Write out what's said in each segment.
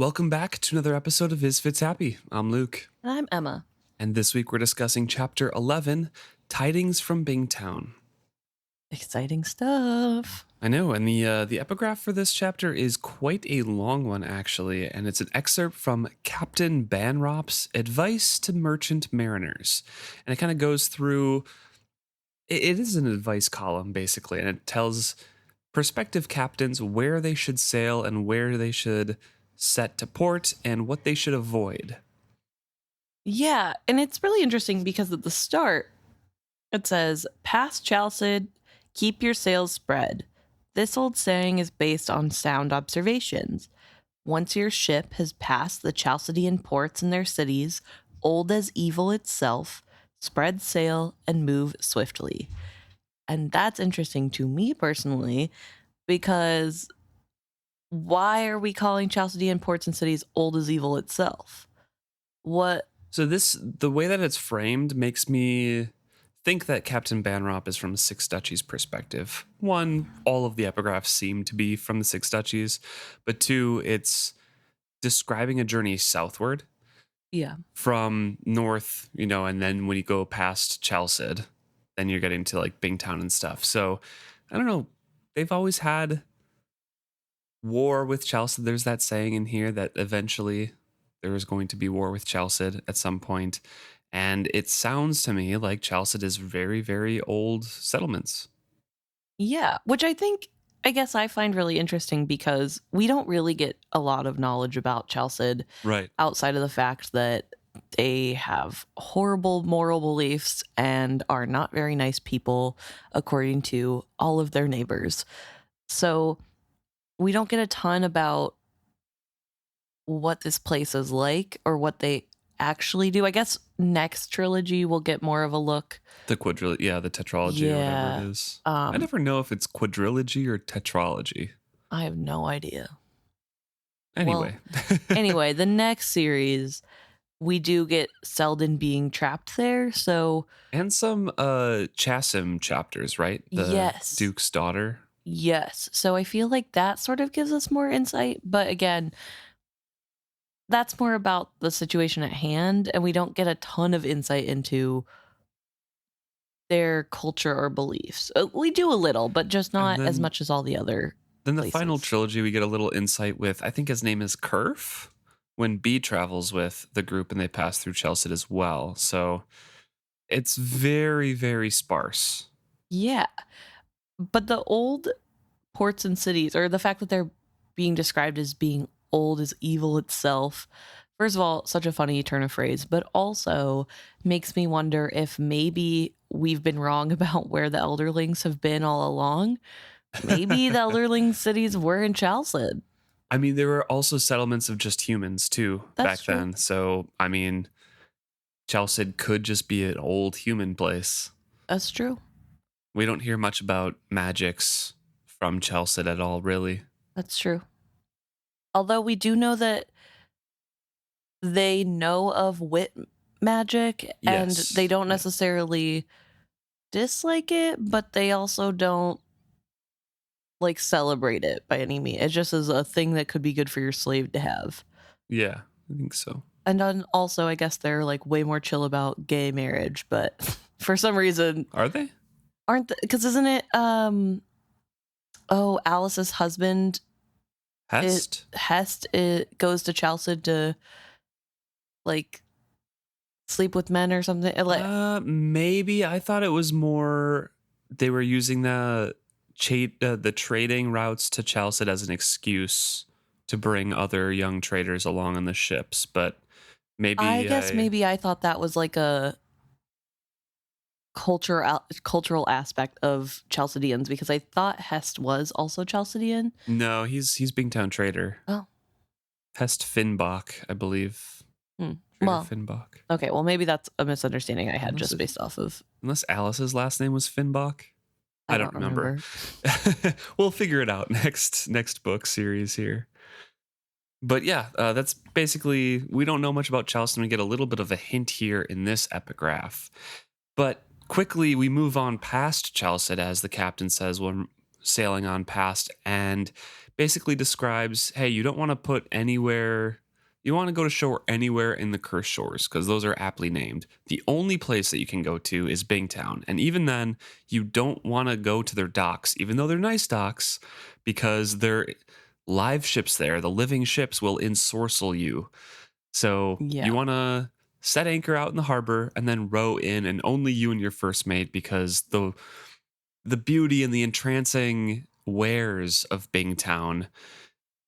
Welcome back to another episode of Is Fitz Happy. I'm Luke. And I'm Emma. And this week we're discussing Chapter 11, Tidings from Bingtown. Exciting stuff. I know, and the epigraph for this chapter is quite a long one, actually, and it's an excerpt from Captain Banrop's Advice to Merchant Mariners. And it kind of goes through, it is an advice column, basically, and it tells prospective captains where they should sail and where they should set to port and what they should avoid. Yeah, and it's really interesting because at the start, it says, "Past Chalced, keep your sails spread. This old saying is based on sound observations. Once your ship has passed the Chalcedean ports and their cities, old as evil itself, spread sail and move swiftly." And that's interesting to me personally, because why are we calling Chalcedean ports and cities old as evil itself? So the way that it's framed makes me think that Captain Banrop is from the Six Duchies perspective. One, all of the epigraphs seem to be from the Six Duchies, but two, it's describing a journey southward. Yeah. From north, and then when you go past Chalced, then you're getting to like Bingtown and stuff. So I don't know. They've always had war with Chalced. There's that saying in here that eventually there is going to be war with Chalced at some point. And it sounds to me like Chalced is very, very old settlements. Yeah, which I guess I find really interesting because we don't really get a lot of knowledge about Chalced, right, outside of the fact that they have horrible moral beliefs and are not very nice people, according to all of their neighbors. So we don't get a ton about what this place is like or what they actually do. I guess next trilogy we'll get more of a look. The tetralogy, or whatever it is. I never know if it's quadrilogy or tetralogy. I have no idea. Anyway. Anyway, the next series, we do get Selden being trapped there, so... And some Chasm chapters, right? Yes. Duke's daughter. Yes. So I feel like that sort of gives us more insight, but again, that's more about the situation at hand, and we don't get a ton of insight into their culture or beliefs. We do a little, but just not as much as all the other Then the places. final trilogy, we get a little insight with, I think his name is Kerf, when B travels with the group and they pass through Chalced as well. So it's very, very sparse. Yeah. But the old ports and cities, or the fact that they're being described as being old as evil itself, first of all, such a funny turn of phrase, but also makes me wonder if maybe we've been wrong about where the Elderlings have been all along. Maybe the Elderling cities were in Chalced. I mean, there were also settlements of just humans too back true. then. So, I mean, Chalced could just be an old human place. That's true. We don't hear much about magics from Chalced at all, really. That's true. Although we do know that they know of wit magic, and Yes. they don't necessarily dislike it, but they also don't celebrate it by any means. It just is a thing that could be good for your slave to have. Yeah, I think so. And then also, I guess they're way more chill about gay marriage, but for some reason, Are they? aren't, because isn't it Alice's husband Hest? It goes to Chalced to sleep with men or something. Maybe. I thought it was more they were using the trading routes to Chalced as an excuse to bring other young traders along on the ships, but maybe maybe I thought that was a cultural aspect of Chalcedeans, because I thought Hest was also Chalcedean. No, he's Bingtown trader. Oh. Hest Finnbach, I believe. Well, Finnbach. Okay, well, maybe that's a misunderstanding I had just based off of... Unless Alice's last name was Finnbach. I don't remember. We'll figure it out next book series here. But yeah, that's basically, we don't know much about Chalced, and we get a little bit of a hint here in this epigraph. But quickly, we move on past Chalced, as the captain says, when sailing on past and basically describes, hey, you don't want to put anywhere, you want to go to shore anywhere in the cursed shores because those are aptly named. The only place that you can go to is Bingtown. And even then, you don't want to go to their docks, even though they're nice docks, because they're live ships there. The living ships will ensorcel you. So Yeah. you want to set anchor out in the harbor and then row in, and only you and your first mate, because the beauty and the entrancing wares of Bingtown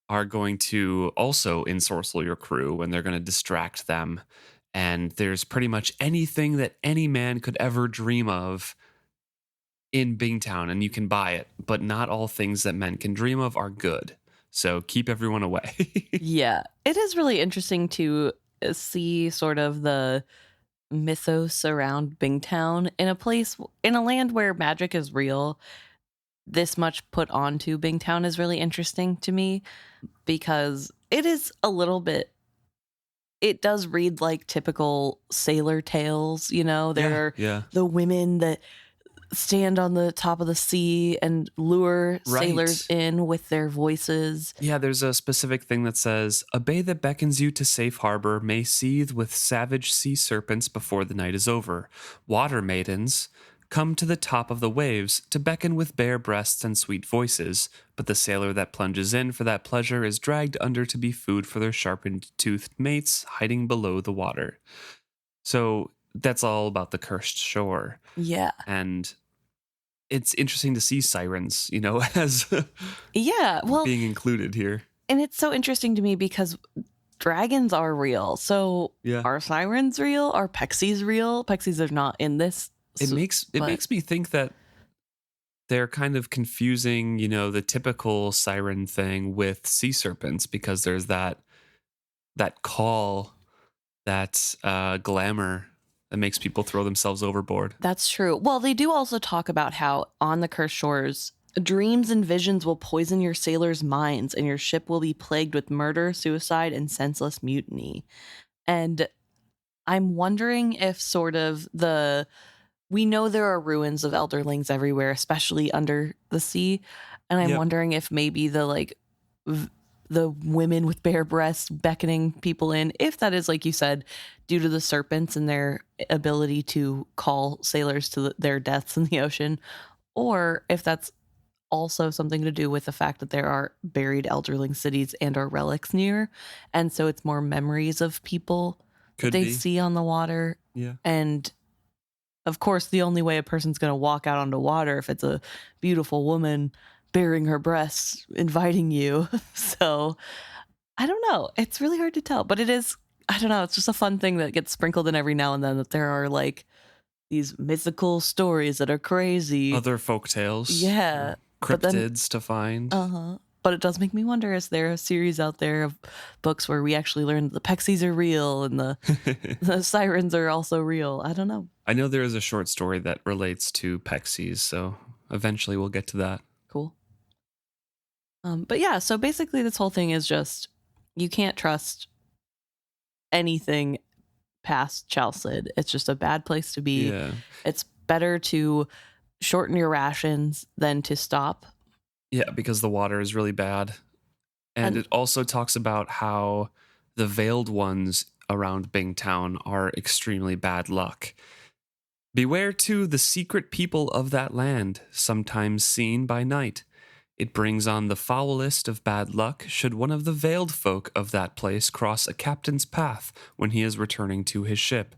are going to also ensorcel your crew, and they're going to distract them. And there's pretty much anything that any man could ever dream of in Bingtown, and you can buy it, but not all things that men can dream of are good. So keep everyone away. Yeah. It is really interesting to see sort of the mythos around Bingtown in a land where magic is real. This much put onto Bingtown is really interesting to me because it is a little bit, it does read like typical sailor tales, you know. There are Yeah. the women that stand on the top of the sea and lure sailors in with their voices. Yeah, there's a specific thing that says, a bay that beckons you to safe harbor may seethe with savage sea serpents before the night is over. Water maidens come to the top of the waves to beckon with bare breasts and sweet voices, but the sailor that plunges in for that pleasure is dragged under to be food for their sharpened-toothed mates hiding below the water. So that's all about the cursed shore. Yeah. And it's interesting to see sirens, you know, as being included here. And it's so interesting to me because dragons are real. So are sirens real? Are pixies real? Pixies are not in this. It makes me think that they're kind of confusing, you know, the typical siren thing with sea serpents, because there's that call, that glamour that makes people throw themselves overboard. That's true. Well, they do also talk about how on the cursed shores, dreams and visions will poison your sailors' minds, and your ship will be plagued with murder, suicide, and senseless mutiny. And I'm wondering if sort of we know there are ruins of Elderlings everywhere, especially under the sea. And I'm wondering if maybe the women with bare breasts beckoning people in, if that is, like you said, due to the serpents and their ability to call sailors to their deaths in the ocean, or if that's also something to do with the fact that there are buried Elderling cities and or relics near. And so it's more memories of people that they see on the water. Yeah. And of course, the only way a person's going to walk out onto water if it's a beautiful woman bearing her breasts, inviting you. So I don't know. It's really hard to tell, but it is, I don't know. It's just a fun thing that gets sprinkled in every now and then, that there are like these mythical stories that are crazy. Other folk tales. Yeah. Cryptids to find. Uh-huh. But it does make me wonder, is there a series out there of books where we actually learn the pixies are real and the sirens are also real? I don't know. I know there is a short story that relates to pixies, so eventually we'll get to that. Cool. But yeah, so basically this whole thing is just, you can't trust anything past Chalced. It's just a bad place to be. Yeah. It's better to shorten your rations than to stop. Yeah, because the water is really bad. And it also talks about how the veiled ones around Bingtown are extremely bad luck. Beware, too, the secret people of that land, sometimes seen by night. It brings on the foulest of bad luck should one of the veiled folk of that place cross a captain's path when he is returning to his ship.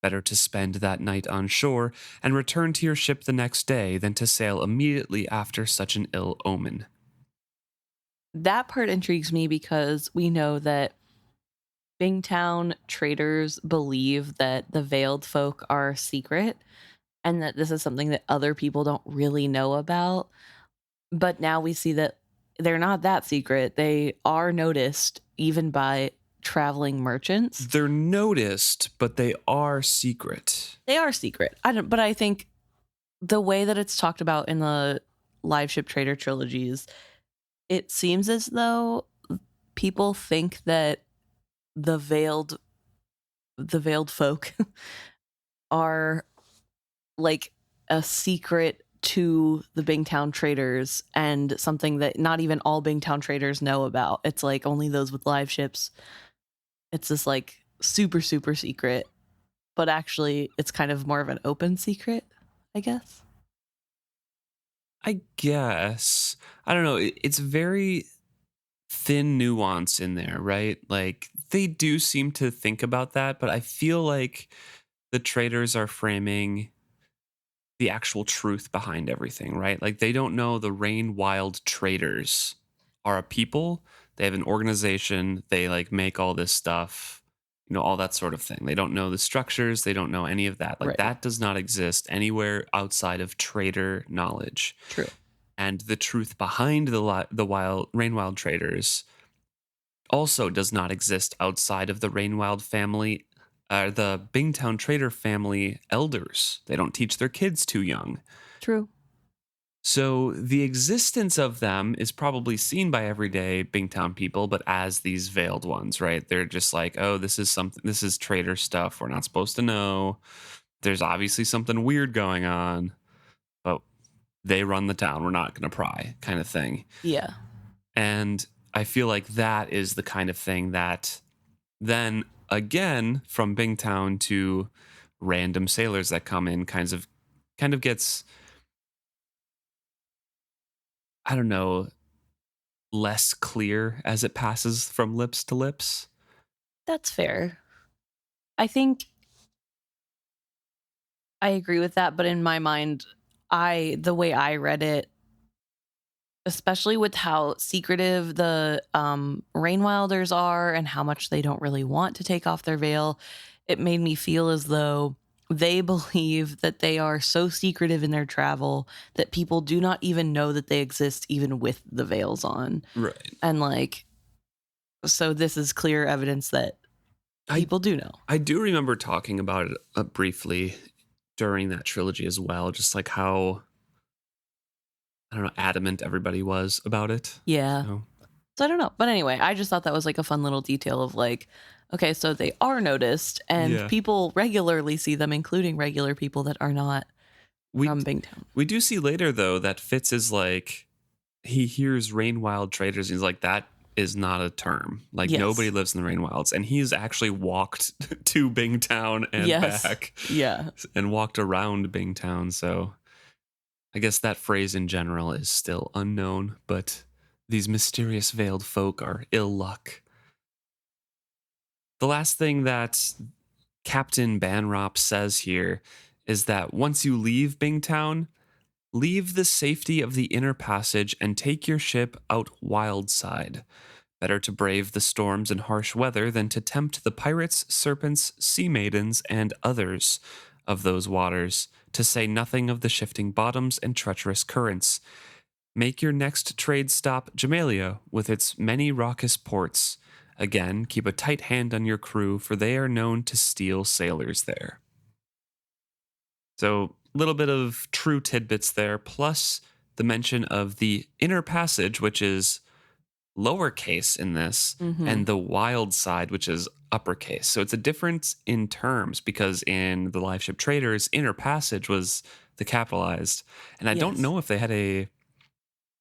Better to spend that night on shore and return to your ship the next day than to sail immediately after such an ill omen. That part intrigues me because we know that Bingtown traders believe that the veiled folk are secret and that this is something that other people don't really know about. But now we see that they're not that secret. They are noticed even by traveling merchants. They're noticed, but they are secret. They are secret. But I think the way that it's talked about in the Live Ship Trader trilogies, it seems as though people think that the veiled folk are like a secret to the Bingtown traders, and something that not even all Bingtown traders know about. It's like only those with live ships. It's this like super, super secret, but actually it's kind of more of an open secret, I guess. I guess. I don't know. It's very thin nuance in there, right? Like they do seem to think about that, but I feel like the traders are framing the actual truth behind everything, right? Like they don't know the Rain Wild traders are a people. They have an organization. They like make all this stuff, all that sort of thing. They don't know the structures. They don't know any of that. Like Right. that does not exist anywhere outside of trader knowledge. True. And the truth behind the Rain Wild traders also does not exist outside of the Rain Wild family, the Bingtown trader family elders. They don't teach their kids too young. True. So the existence of them is probably seen by everyday Bingtown people, but as these veiled ones, right? They're just like, oh, this is trader stuff we're not supposed to know. There's obviously something weird going on, but they run the town. We're not going to pry, kind of thing. Yeah. And I feel like that is the kind of thing that then, again, from Bingtown to random sailors that come in kind of gets, I don't know, less clear as it passes from lips to lips. That's fair. I think I agree with that, but in my mind, the way I read it, especially with how secretive the Rainwilders are and how much they don't really want to take off their veil, it made me feel as though they believe that they are so secretive in their travel that people do not even know that they exist even with the veils on. Right. And like, so this is clear evidence that people do know. I do remember talking about it briefly during that trilogy as well, just like how, I don't know, adamant everybody was about it. Yeah. So I don't know. But anyway, I just thought that was like a fun little detail of like, okay, so they are noticed and people regularly see them, including regular people that are not from Bingtown. We do see later, though, that Fitz is like, he hears Rain Wild traders. And he's like, that is not a term. Like nobody lives in the Rain Wilds. And he's actually walked to Bingtown and back. Yeah. And walked around Bingtown. So I guess that phrase in general is still unknown, but these mysterious veiled folk are ill luck. The last thing that Captain Banrop says here is that once you leave Bingtown, leave the safety of the inner passage and take your ship out wildside. Better to brave the storms and harsh weather than to tempt the pirates, serpents, sea maidens, and others of those waters, to say nothing of the shifting bottoms and treacherous currents. Make your next trade stop Jamalia with its many raucous ports. Again, keep a tight hand on your crew, for they are known to steal sailors there. So, a little bit of true tidbits there, plus the mention of the inner passage, which is lowercase in this, and the wild side, which is uppercase. So it's a difference in terms, because in the live ship traders, inner passage was the capitalized. And I don't know if they had a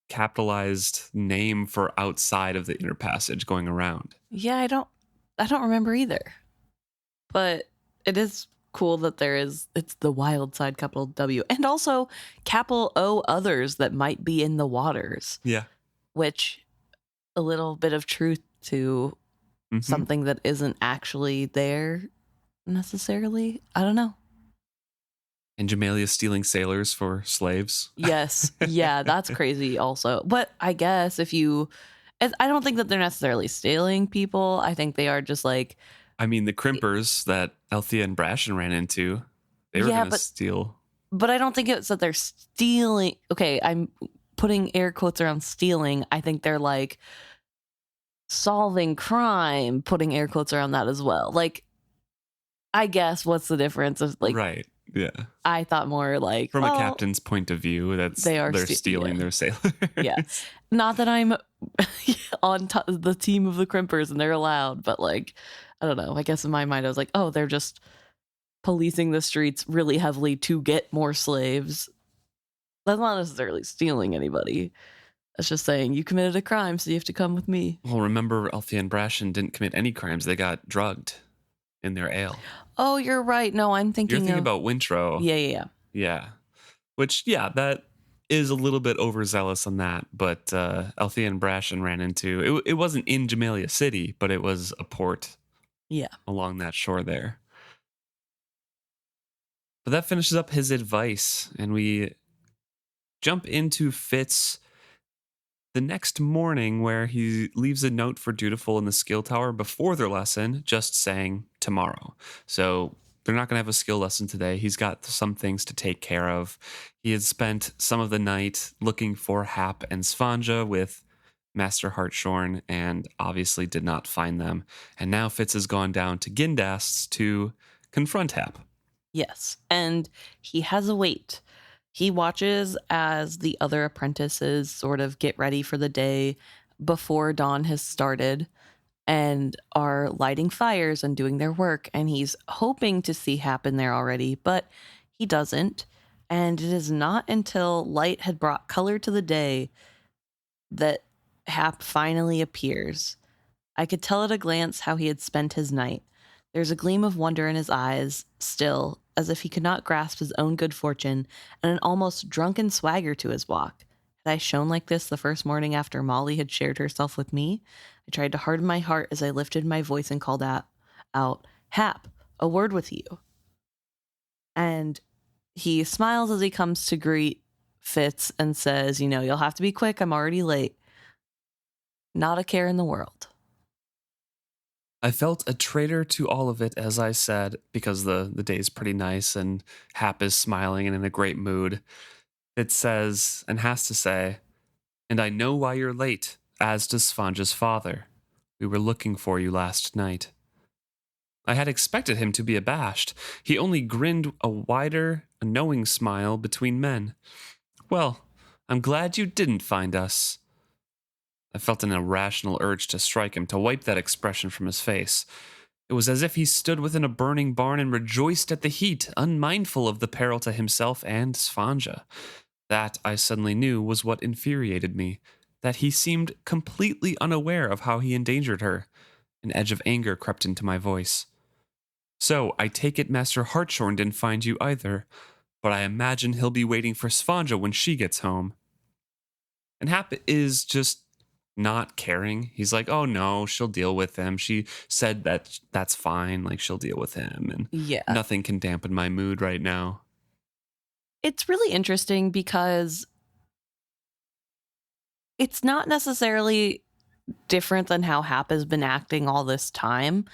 capitalized name for outside of the inner passage going around. Yeah, I don't remember either. But it is cool that it's the wild side, capital W, and also capital O others that might be in the waters. Yeah. Which, a little bit of truth to something that isn't actually there necessarily. I don't know. And Jamalia stealing sailors for slaves. Yes. Yeah, that's crazy also. But I guess I don't think that they're necessarily stealing people. I think they are just like, I mean, the crimpers that Althea and Brashen ran into, they were going to steal. But I don't think it's that they're stealing. Okay, I'm putting air quotes around stealing. I think they're like solving crime, putting air quotes around that as well. Like, I guess what's the difference of like, right. Yeah. I thought more like from a captain's point of view, they're stealing their sailors. Yeah. Not that I'm on the team of the crimpers and they're allowed, but like, I don't know. I guess in my mind, I was like, oh, they're just policing the streets really heavily to get more slaves. That's not necessarily stealing anybody. That's just saying you committed a crime, so you have to come with me. Well, remember, Althea and Brashen didn't commit any crimes. They got drugged in their ale. Oh, you're right. No, I'm You're thinking thinking of... about Wintro. Yeah. Yeah. Which, yeah, that is a little bit overzealous on that. But Althea and Brashen ran into... It wasn't in Jamelia City, but it was a port along that shore there. But that finishes up his advice, and we jump into Fitz the next morning, where he leaves a note for Dutiful in the skill tower before their lesson, just saying tomorrow. So they're not going to have a skill lesson today. He's got some things to take care of. He had spent some of the night looking for Hap and Svanja with Master Hartshorn, and obviously did not find them. And now Fitz has gone down to Gindast's to confront Hap. Yes, and he has a wait. He watches as the other apprentices sort of get ready for the day before dawn has started and are lighting fires and doing their work. And he's hoping to see Hap in there already, but he doesn't. And it is not until light had brought color to the day that Hap finally appears. I could tell at a glance how he had spent his night. There's a gleam of wonder in his eyes, still, as if he could not grasp his own good fortune, and an almost drunken swagger to his walk. Had I shone like this the first morning after Molly had shared herself with me? I tried to harden my heart as I lifted my voice and called out, Hap, a word with you. And he smiles as he comes to greet Fitz and says, you'll have to be quick, I'm already late. Not a care in the world. I felt a traitor to all of it, as I said, because the day's pretty nice and Hap is smiling and in a great mood. It says, and has to say, and I know why you're late, as does Svanja's father. We were looking for you last night. I had expected him to be abashed. He only grinned a wider, knowing smile between men. Well, I'm glad you didn't find us. I felt an irrational urge to strike him, to wipe that expression from his face. It was as if he stood within a burning barn and rejoiced at the heat, unmindful of the peril to himself and Svanja. That, I suddenly knew, was what infuriated me, that he seemed completely unaware of how he endangered her. An edge of anger crept into my voice. So, I take it Master Hartshorn didn't find you either, but I imagine he'll be waiting for Svanja when she gets home. And Hap is just not caring. He's like, oh no, she'll deal with him. She said that's fine, like she'll deal with him, and nothing can dampen my mood right now. It's really interesting because it's not necessarily different than how Hap has been acting all this time,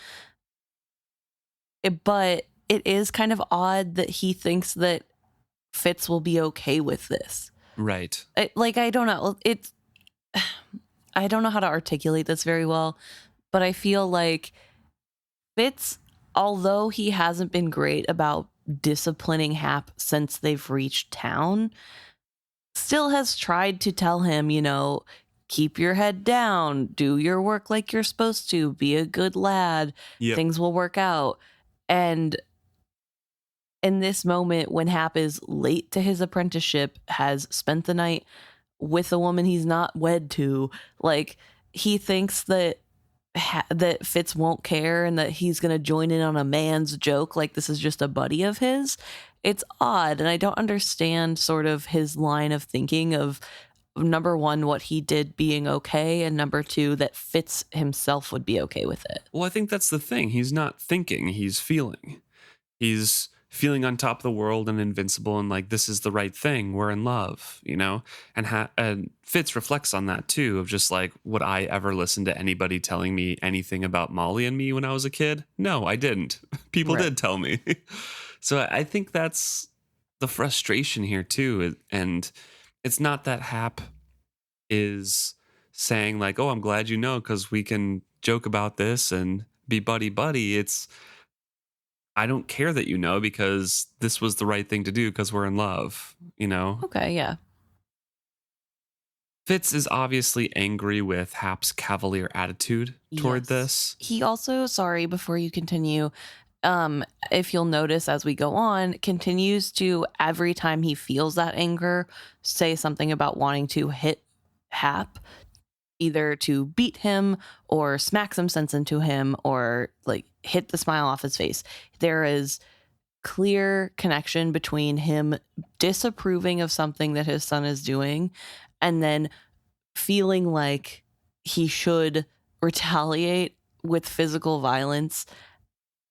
but it is kind of odd that he thinks that Fitz will be okay with this. Right. I don't know. I don't know how to articulate this very well, but I feel like Fitz, although he hasn't been great about disciplining Hap since they've reached town, still has tried to tell him, keep your head down, do your work like you're supposed to, be a good lad, things will work out. And in this moment, when Hap is late to his apprenticeship, has spent the night with a woman he's not wed to, he thinks that Fitz won't care and that he's going to join in on a man's joke like this is just a buddy of his. It's odd, and I don't understand sort of his line of thinking of, number one, what he did being okay, and number two, that Fitz himself would be okay with it. Well, I think that's the thing. He's not thinking, he's feeling. He's feeling on top of the world and invincible and like, this is the right thing. We're in love, And Fitz reflects on that too, of just like, would I ever listen to anybody telling me anything about Molly and me when I was a kid? No, I didn't. People did tell me. So I think that's the frustration here too. And it's not that Hap is saying like, oh, I'm glad you know, because we can joke about this and be buddy-buddy. It's, I don't care that you know, because this was the right thing to do because we're in love, Okay, yeah. Fitz is obviously angry with Hap's cavalier attitude toward this. He also, sorry, before you continue, If you'll notice as we go on, continues to, every time he feels that anger, say something about wanting to hit Hap, either to beat him or smack some sense into him or like hit the smile off his face. There is clear connection between him disapproving of something that his son is doing and then feeling like he should retaliate with physical violence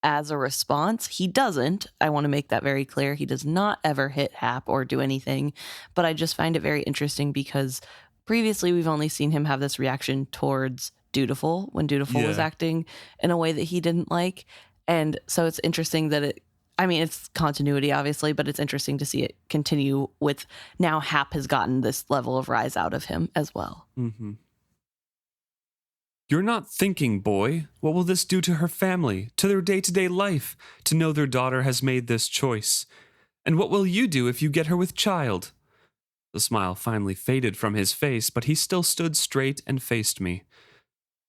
as a response. He doesn't. I want to make that very clear. He does not ever hit Hap or do anything. But I just find it very interesting because previously we've only seen him have this reaction towards Dutiful when Dutiful was acting in a way that he didn't like. And so it's interesting that it's continuity, obviously, but it's interesting to see it continue with now Hap has gotten this level of rise out of him as well. Mm-hmm. You're not thinking, boy. What will this do to her family, to their day-to-day life, to know their daughter has made this choice? And what will you do if you get her with child? The smile finally faded from his face, but he still stood straight and faced me.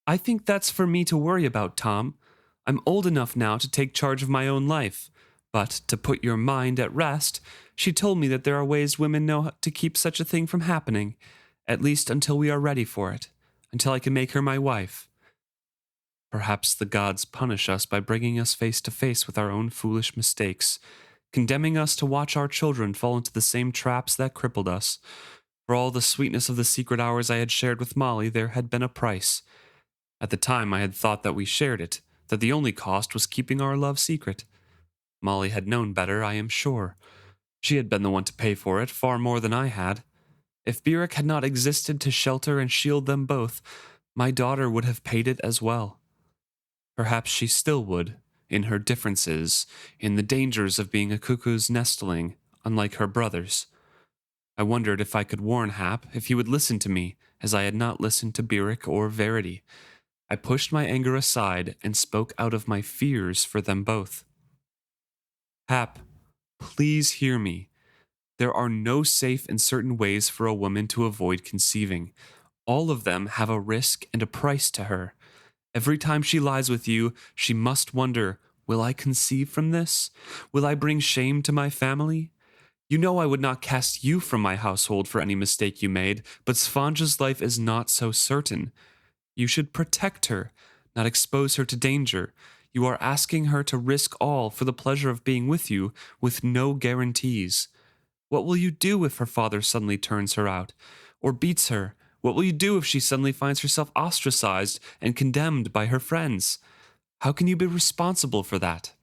I think that's for me to worry about, Tom. I'm old enough now to take charge of my own life. But to put your mind at rest, she told me that there are ways women know to keep such a thing from happening, at least until we are ready for it. Until I can make her my wife. Perhaps the gods punish us by bringing us face to face with our own foolish mistakes, condemning us to watch our children fall into the same traps that crippled us. For all the sweetness of the secret hours I had shared with Molly, there had been a price. At the time I had thought that we shared it, that the only cost was keeping our love secret. Molly had known better, I am sure. She had been the one to pay for it, far more than I had. If Byrrc had not existed to shelter and shield them both, my daughter would have paid it as well. Perhaps she still would, in her differences, in the dangers of being a cuckoo's nestling, unlike her brothers. I wondered if I could warn Hap, if he would listen to me, as I had not listened to Byrrc or Verity. I pushed my anger aside and spoke out of my fears for them both. Hap, please hear me. There are no safe and certain ways for a woman to avoid conceiving. All of them have a risk and a price to her. Every time she lies with you, she must wonder, will I conceive from this? Will I bring shame to my family? You know I would not cast you from my household for any mistake you made, but Svanja's life is not so certain. You should protect her, not expose her to danger. You are asking her to risk all for the pleasure of being with you, with no guarantees. What will you do if her father suddenly turns her out, or beats her? What will you do if she suddenly finds herself ostracized and condemned by her friends? How can you be responsible for that?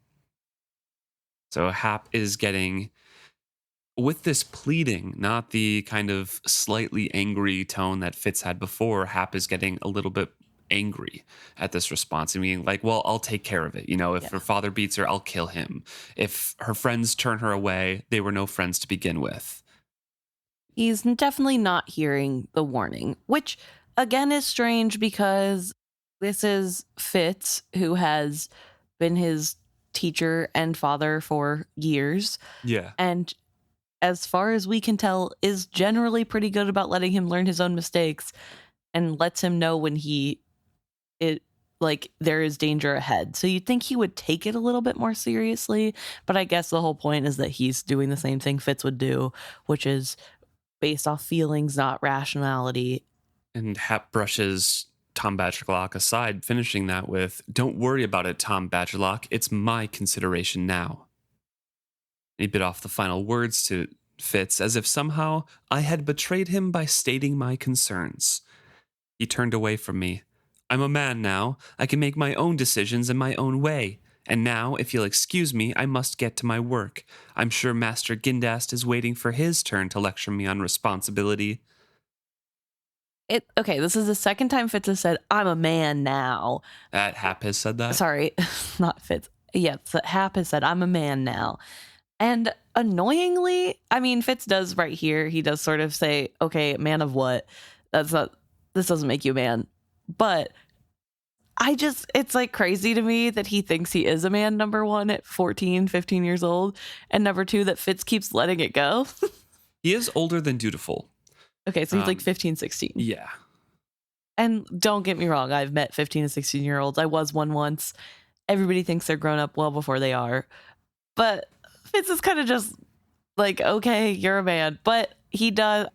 So Hap is getting, with this pleading, not the kind of slightly angry tone that Fitz had before, Hap is getting a little bit angry at this response and being like, well, I'll take care of it. You know, if her father beats her, I'll kill him. If her friends turn her away, they were no friends to begin with. He's definitely not hearing the warning, which again is strange because this is Fitz, who has been his teacher and father for years. Yeah. And as far as we can tell, is generally pretty good about letting him learn his own mistakes and lets him know when there is danger ahead. So you'd think he would take it a little bit more seriously, but I guess the whole point is that he's doing the same thing Fitz would do, which is based off feelings, not rationality. And Hap brushes Tom Badgerlock aside, finishing that with, don't worry about it, Tom Badgerlock. It's my consideration now. And he bit off the final words to Fitz as if somehow I had betrayed him by stating my concerns. He turned away from me. I'm a man now. I can make my own decisions in my own way. And now, if you'll excuse me, I must get to my work. I'm sure Master Gindast is waiting for his turn to lecture me on responsibility. Okay, this is the second time Fitz has said, I'm a man now. Hap has said that? Sorry, not Fitz. Yeah, Hap has said, I'm a man now. And annoyingly, I mean, Fitz does right here. He does sort of say, okay, man of what? This doesn't make you a man. But it's like crazy to me that he thinks he is a man, number one, at 14, 15 years old. And number two, that Fitz keeps letting it go. He is older than Dutiful. Okay, so he's like 15, 16. Yeah. And don't get me wrong, I've met 15 and 16-year-olds. I was one once. everybody thinks they're grown up well before they are. But Fitz is kind of just like, okay, you're a man. But he does.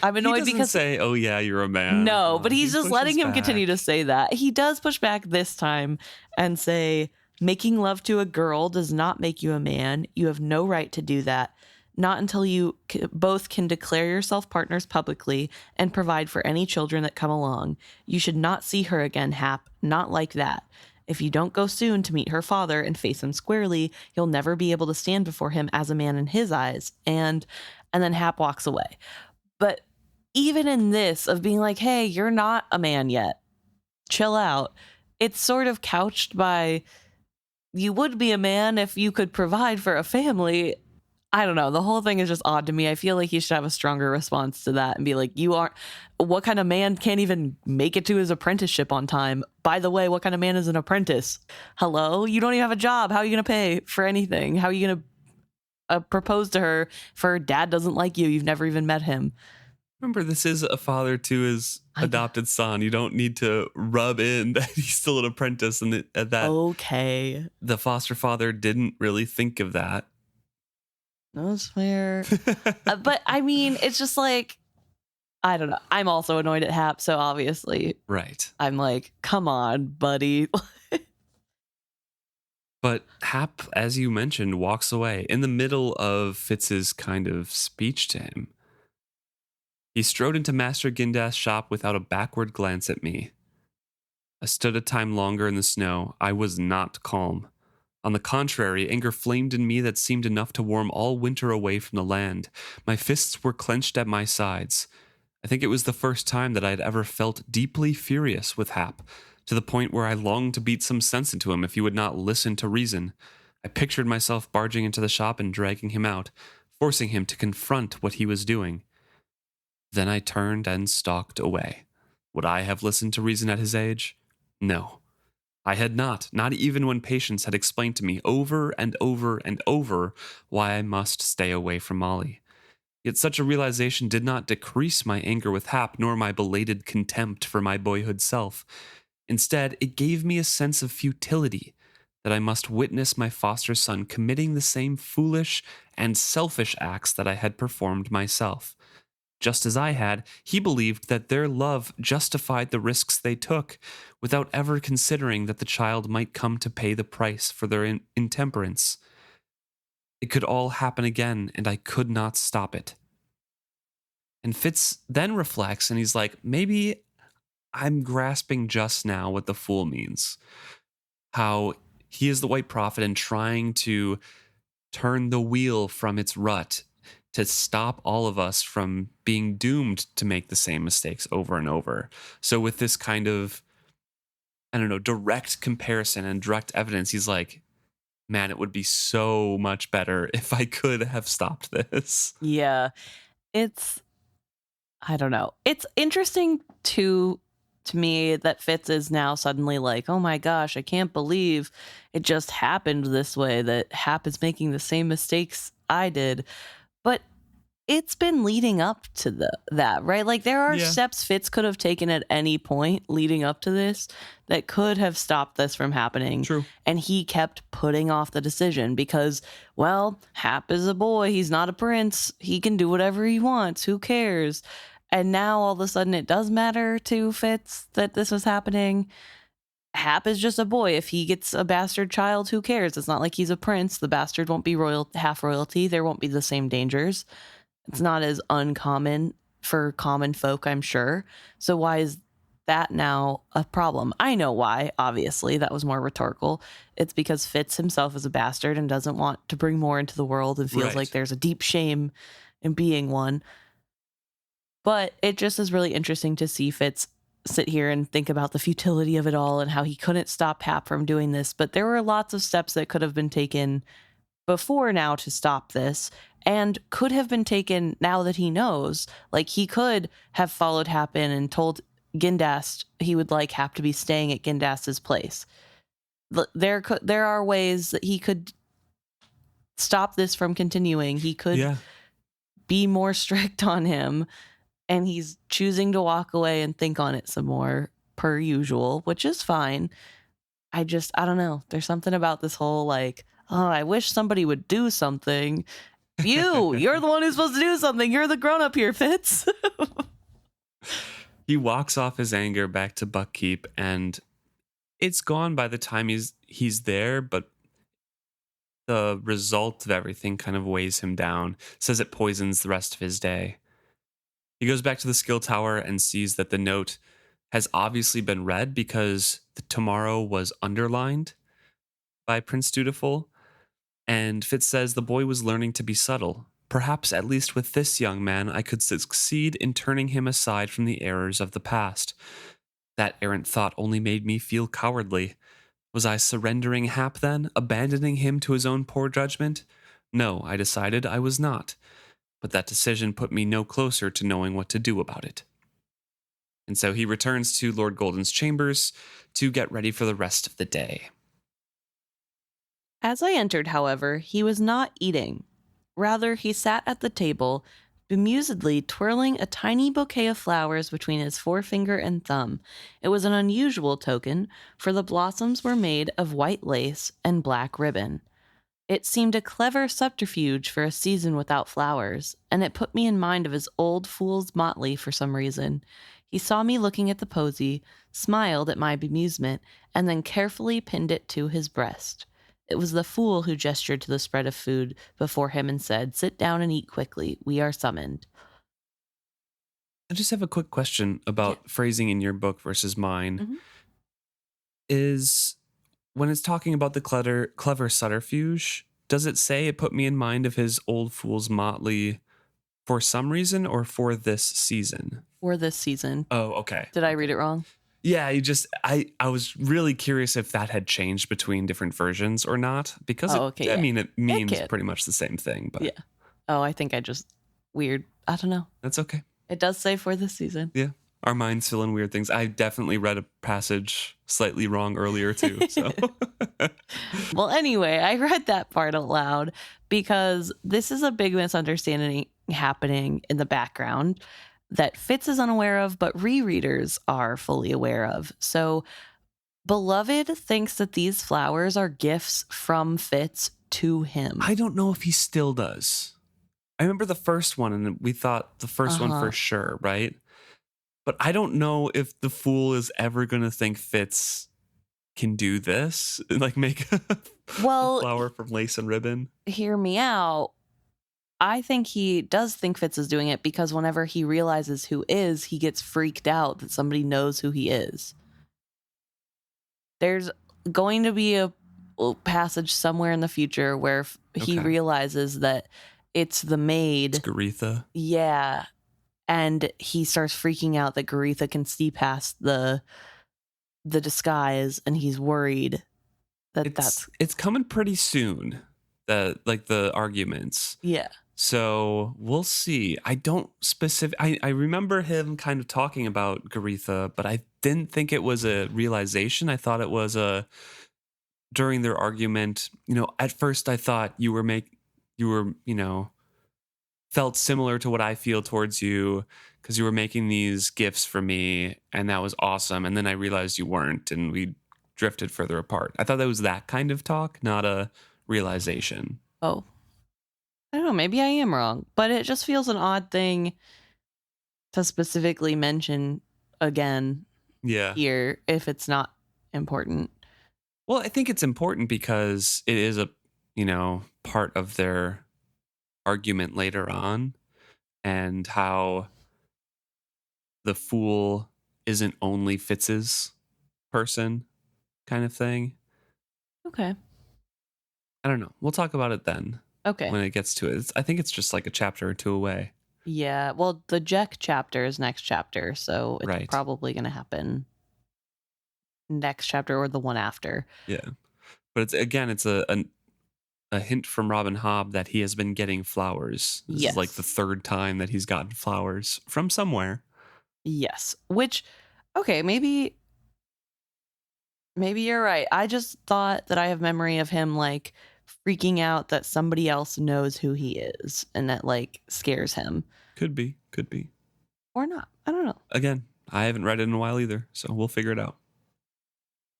I'm He annoyed doesn't because say, "Oh yeah, you're a man." no, but He he's just pushes letting him continue to back. say that. He does push back this time and say, making love to a girl does not make you a man. You have no right to do that. Not until you both can declare yourself partners publicly and provide for any children that come along. You should not see her again, Hap. Not like that. If you don't go soon to meet her father and face him squarely, you'll never be able to stand before him as a man in his eyes. And then Hap walks away. But even in this of being like, hey, you're not a man yet, chill out, it's sort of couched by, you would be a man if you could provide for a family. I don't know. The whole thing is just odd to me. I feel like he should have a stronger response to that and be like, you aren't, what kind of man can't even make it to his apprenticeship on time? By the way, what kind of man is an apprentice? Hello? You don't even have a job. How are you going to pay for anything? How are you going to propose to her if her dad doesn't like you? You've never even met him. Remember, this is a father to his adopted son. You don't need to rub in that he's still an apprentice and that Okay. the foster father didn't really think of that. That's fair. But I mean, it's just like, I don't know. I'm also annoyed at Hap, so obviously Right. I'm like, come on, buddy. But Hap, as you mentioned, walks away in the middle of Fitz's kind of speech to him. He strode into Master Gindast's shop without a backward glance at me. I stood a time longer in the snow. I was not calm. On the contrary, anger flamed in me that seemed enough to warm all winter away from the land. My fists were clenched at my sides. I think it was the first time that I had ever felt deeply furious with Hap, to the point where I longed to beat some sense into him if he would not listen to reason. I pictured myself barging into the shop and dragging him out, forcing him to confront what he was doing. Then I turned and stalked away. Would I have listened to reason at his age? No. I had not even when Patience had explained to me over and over and over why I must stay away from Molly. Yet such a realization did not decrease my anger with Hap nor my belated contempt for my boyhood self. Instead, it gave me a sense of futility, that I must witness my foster son committing the same foolish and selfish acts that I had performed myself. Just as I had, he believed that their love justified the risks they took, without ever considering that the child might come to pay the price for their intemperance. It could all happen again, and I could not stop it. And Fitz then reflects, and he's like, maybe I'm grasping just now what the fool means. How he is the white prophet and trying to turn the wheel from its rut to stop all of us from being doomed to make the same mistakes over and over. So with this kind of, I don't know, direct comparison and direct evidence, he's like, man, it would be so much better if I could have stopped this. Yeah. I don't know. It's interesting to me that Fitz is now suddenly like, oh my gosh, I can't believe it just happened this way, that Hap is making the same mistakes I did. But it's been leading up to that, right? Like there are steps Fitz could have taken at any point leading up to this that could have stopped this from happening. True. And he kept putting off the decision because, well, Hap is a boy. He's not a prince. He can do whatever he wants. Who cares? And now all of a sudden it does matter to Fitz that this was happening. Hap is just a boy. If he gets a bastard child, who cares? It's not like he's a prince. The bastard won't be half royalty. There won't be the same dangers. It's not as uncommon for common folk, I'm sure. So why is that now a problem? I know why, obviously. That was more rhetorical. It's because Fitz himself is a bastard and doesn't want to bring more into the world and feels like there's a deep shame in being one. But it just is really interesting to see Fitz sit here and think about the futility of it all and how he couldn't stop Hap from doing this. But there were lots of steps that could have been taken before now to stop this, and could have been taken now that he knows. Like he could have followed Hap in and told Gindast he would like Hap to be staying at Gindast's place. There are ways that he could stop this from continuing. He could be more strict on him, and he's choosing to walk away and think on it some more per usual, which is fine. I don't know. There's something about this whole like, oh, I wish somebody would do something. You're the one who's supposed to do something. You're the grown up here, Fitz. He walks off his anger back to Buckkeep, and it's gone by the time he's there, but the result of everything kind of weighs him down. Says it poisons the rest of his day. He goes back to the skill tower and sees that the note has obviously been read because the tomorrow was underlined by Prince Dutiful. And Fitz says the boy was learning to be subtle. Perhaps at least with this young man I could succeed in turning him aside from the errors of the past. That errant thought only made me feel cowardly. Was I surrendering Hap then, abandoning him to his own poor judgment? No, I decided I was not. But that decision put me no closer to knowing what to do about it. And so he returns to Lord Golden's chambers to get ready for the rest of the day. As I entered, however, he was not eating. Rather, he sat at the table, bemusedly twirling a tiny bouquet of flowers between his forefinger and thumb. It was an unusual token, for the blossoms were made of white lace and black ribbon. It seemed a clever subterfuge for a season without flowers, and it put me in mind of his old fool's motley for some reason. He saw me looking at the posy, smiled at my bemusement, and then carefully pinned it to his breast. It was the fool who gestured to the spread of food before him and said, "Sit down and eat quickly. We are summoned." I just have a quick question about phrasing in your book versus mine. Mm-hmm. Is when it's talking about the clever subterfuge, does it say it put me in mind of his old fool's motley for some reason or for this season? For this season. Oh, okay. Did I read it wrong? Yeah, I was really curious if that had changed between different versions or not, because I mean, it means pretty much the same thing, but yeah. Oh, I think I just weird. I don't know. That's okay. It does say for this season. Yeah. Our minds fill in weird things. I definitely read a passage slightly wrong earlier too. So well, anyway, I read that part out loud because this is a big misunderstanding happening in the background that Fitz is unaware of, but rereaders are fully aware of. So Beloved thinks that these flowers are gifts from Fitz to him. I don't know if he still does. I remember the first one, and we thought the first one for sure, right? But I don't know if the fool is ever going to think Fitz can do this, like make a flower from lace and ribbon. Hear me out. I think he does think Fitz is doing it because whenever he realizes who is, he gets freaked out that somebody knows who he is. There's going to be a passage somewhere in the future where he realizes that it's the maid. It's Garetha. Yeah. And he starts freaking out that Garetha can see past the disguise, and he's worried that it's coming pretty soon. The arguments. Yeah. So we'll see. I remember him kind of talking about Garetha, but I didn't think it was a realization. I thought it was during their argument. At first I thought you were felt similar to what I feel towards you because you were making these gifts for me, and that was awesome. And then I realized you weren't, and we drifted further apart. I thought that was that kind of talk, not a realization. Oh. I don't know, maybe I am wrong, but it just feels an odd thing to specifically mention again here if it's not important. Well, I think it's important because it is a, part of their argument later on, and how the fool isn't only Fitz's person kind of thing. Okay. I don't know. We'll talk about it then. Okay. When it gets to it. I think it's just like a chapter or two away. Yeah. Well, the Jack chapter is next chapter, so it's probably going to happen next chapter or the one after. Yeah. But it's a hint from Robin Hobb that he has been getting flowers. This is like the third time that he's gotten flowers from somewhere. Yes. Which, okay, maybe you're right. I just thought that I have memory of him like freaking out that somebody else knows who he is, and that like scares him. Could be. Or not. I don't know. Again, I haven't read it in a while either, so we'll figure it out.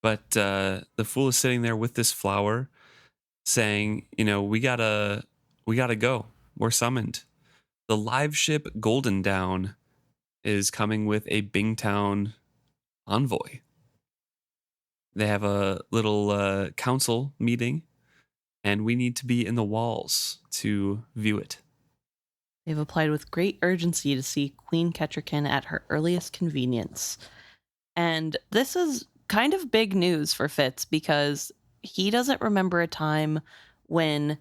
But the fool is sitting there with this flower saying, we gotta go. We're summoned. The live ship Golden Down is coming with a Bingtown envoy. They have a little council meeting, and we need to be in the walls to view it. They've applied with great urgency to see Queen Kettricken at her earliest convenience. And this is kind of big news for Fitz because he doesn't remember a time when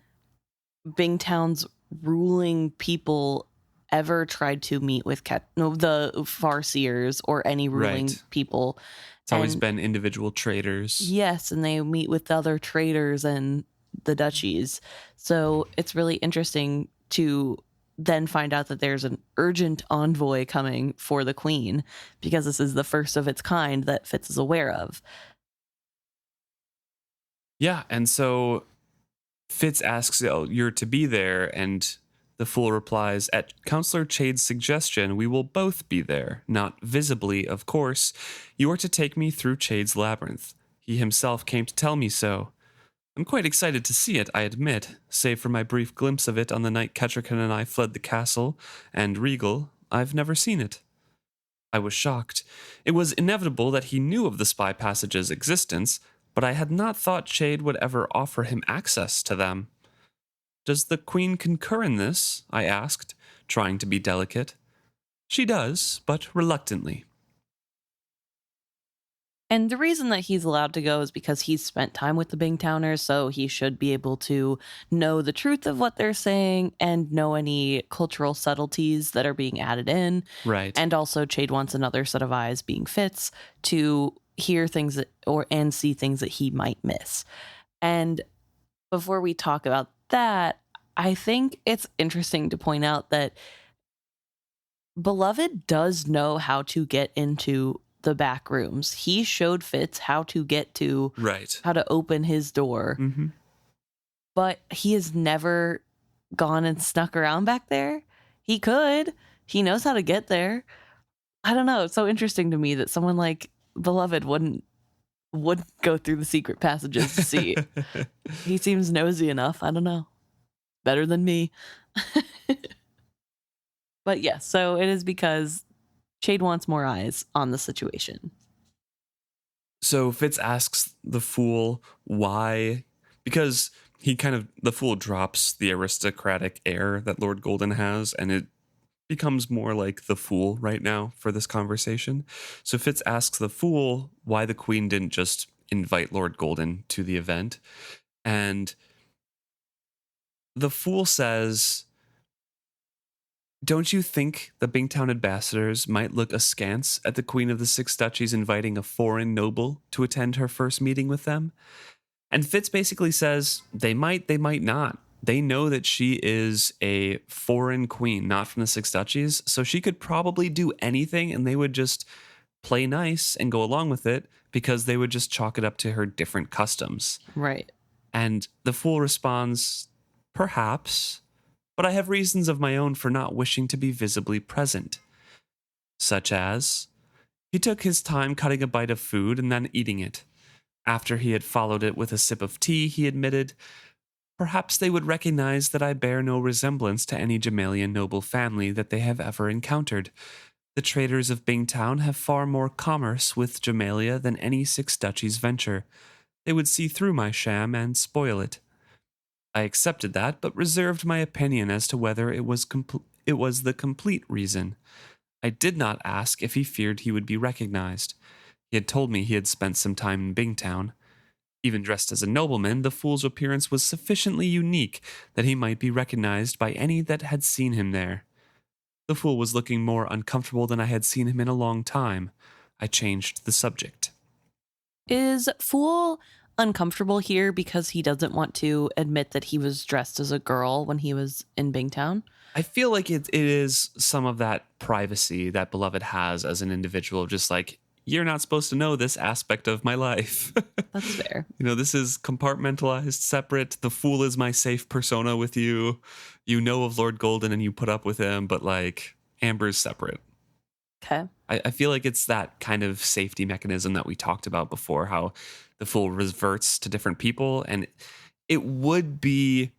Bingtown's ruling people ever tried to meet with the Farseers or any ruling Right. people. It's always been individual traders. Yes, and they meet with other traders and the duchies. So it's really interesting to then find out that there's an urgent envoy coming for the queen because this is the first of its kind that Fitz is aware of. Yeah, and so Fitz asks, you're to be there, and the fool replies, at Counselor Chade's suggestion, we will both be there. Not visibly, of course. You are to take me through Chade's labyrinth. He himself came to tell me so. I'm quite excited to see it, I admit, save for my brief glimpse of it on the night Kettricken and I fled the castle, and Regal, I've never seen it. I was shocked. It was inevitable that he knew of the spy passage's existence, but I had not thought Chade would ever offer him access to them. Does the Queen concur in this? I asked, trying to be delicate. She does, but reluctantly. And the reason that he's allowed to go is because he's spent time with the Bingtowners, so he should be able to know the truth of what they're saying and know any cultural subtleties that are being added in. Right. And also Chade wants another set of eyes, being Fitz, to hear things and see things that he might miss. And before we talk about that, I think it's interesting to point out that Beloved does know how to get into the back rooms. He showed Fitz how to get to, Right. how to open his door, Mm-hmm. but he has never gone and snuck around back there. He could. He knows how to get there. I don't know. It's so interesting to me that someone like Beloved would go through the secret passages to see. He seems nosy enough. I don't know. Better than me. But yes, so it is because Chade wants more eyes on the situation. So Fitz asks the fool why, because the fool drops the aristocratic air that Lord Golden has, and it becomes more like the fool right now for this conversation. So Fitz asks the fool why the queen didn't just invite Lord Golden to the event. And the fool says, don't you think the Bingtown ambassadors might look askance at the Queen of the Six Duchies inviting a foreign noble to attend her first meeting with them? And Fitz basically says, they might not. They know that she is a foreign queen, not from the Six Duchies, so she could probably do anything and they would just play nice and go along with it because they would just chalk it up to her different customs. Right. And the fool responds, perhaps, but I have reasons of my own for not wishing to be visibly present. Such as, he took his time cutting a bite of food and then eating it. After he had followed it with a sip of tea, he admitted, perhaps they would recognize that I bear no resemblance to any Jamalian noble family that they have ever encountered. The traders of Bingtown have far more commerce with Jamalia than any Six Duchies venture. They would see through my sham and spoil it. I accepted that, but reserved my opinion as to whether it was the complete reason. I did not ask if he feared he would be recognized. He had told me he had spent some time in Bingtown. Even dressed as a nobleman, the fool's appearance was sufficiently unique that he might be recognized by any that had seen him there. The fool was looking more uncomfortable than I had seen him in a long time. I changed the subject. Is Fool uncomfortable here because he doesn't want to admit that he was dressed as a girl when he was in Bingtown? I feel like it is some of that privacy that Beloved has as an individual, just like, you're not supposed to know this aspect of my life. That's fair. This is compartmentalized, separate. The fool is my safe persona with you. You know of Lord Golden and you put up with him, but like, Amber's separate. Okay. I feel like it's that kind of safety mechanism that we talked about before, how the Fool reverts to different people. And it would be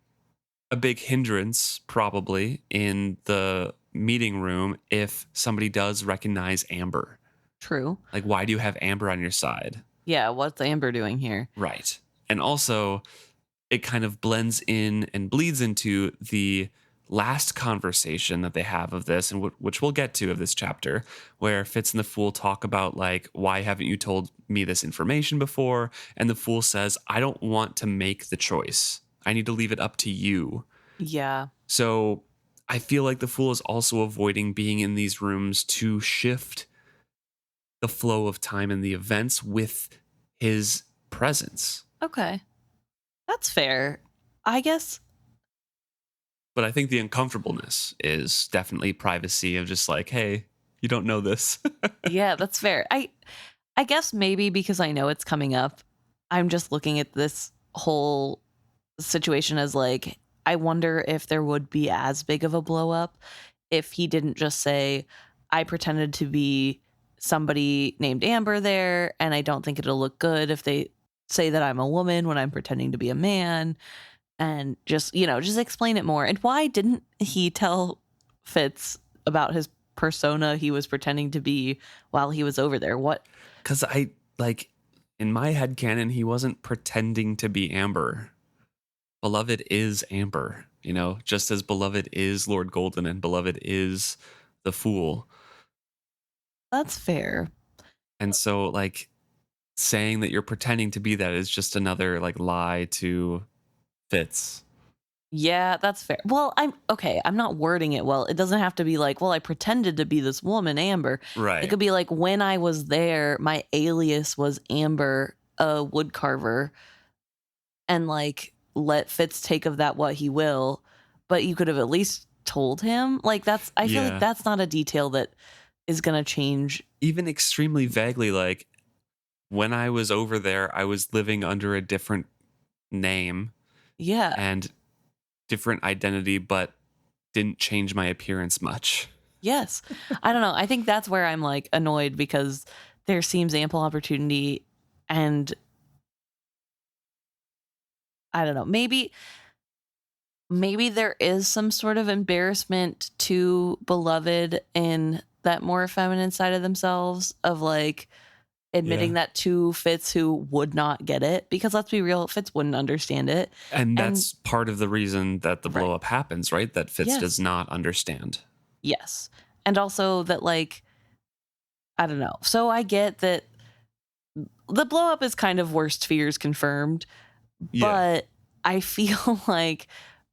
a big hindrance, probably, in the meeting room if somebody does recognize Amber. True. Like, why do you have Amber on your side? Yeah, what's Amber doing here? Right. And also, it kind of blends in and bleeds into the last conversation that they have of this, and which we'll get to of this chapter, where Fitz and the Fool talk about, like, why haven't you told me this information before? And the Fool says, I don't want to make the choice. I need to leave it up to you. Yeah. So I feel like the Fool is also avoiding being in these rooms to shift the flow of time and the events with his presence. Okay. That's fair. I guess. But I think the uncomfortableness is definitely privacy of just like, hey, you don't know this. Yeah, that's fair. I guess maybe because I know it's coming up, I'm just looking at this whole situation as like, I wonder if there would be as big of a blow up if he didn't just say, I pretended to be somebody named Amber there, and I don't think it'll look good if they say that I'm a woman when I'm pretending to be a man, and just, just explain it more. And why didn't he tell Fitz about his persona he was pretending to be while he was over there? What? Because in my head canon, he wasn't pretending to be Amber. Beloved is Amber, just as Beloved is Lord Golden and Beloved is the Fool. That's fair. And so, saying that you're pretending to be that is just another, lie to Fitz. Yeah, that's fair. Well, I'm not wording it well. It doesn't have to be like, well, I pretended to be this woman, Amber. Right. It could be like, when I was there, my alias was Amber, a woodcarver, and let Fitz take of that what he will, but you could have at least told him. I feel like that's not a detail that is going to change. Even extremely vaguely, when I was over there, I was living under a different name. Yeah. And different identity, but didn't change my appearance much. Yes. I don't know. I think that's where I'm annoyed, because there seems ample opportunity, and I don't know, maybe there is some sort of embarrassment to Beloved in that more feminine side of themselves, of admitting that to Fitz, who would not get it, because let's be real, Fitz wouldn't understand it. And that's part of the reason that the blow up happens, right? That Fitz does not understand. Yes. And also that I don't know. So I get that the blow up is kind of worst fears confirmed, but I feel like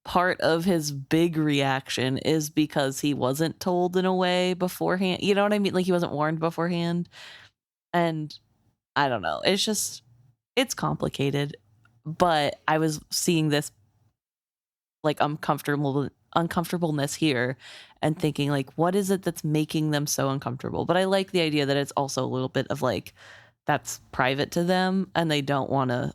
part of his big reaction is because he wasn't told in a way beforehand. You know what I mean? He wasn't warned beforehand. And I don't know. It's complicated. But I was seeing this uncomfortableness here and thinking what is it that's making them so uncomfortable? But I like the idea that it's also a little bit of that's private to them and they don't want to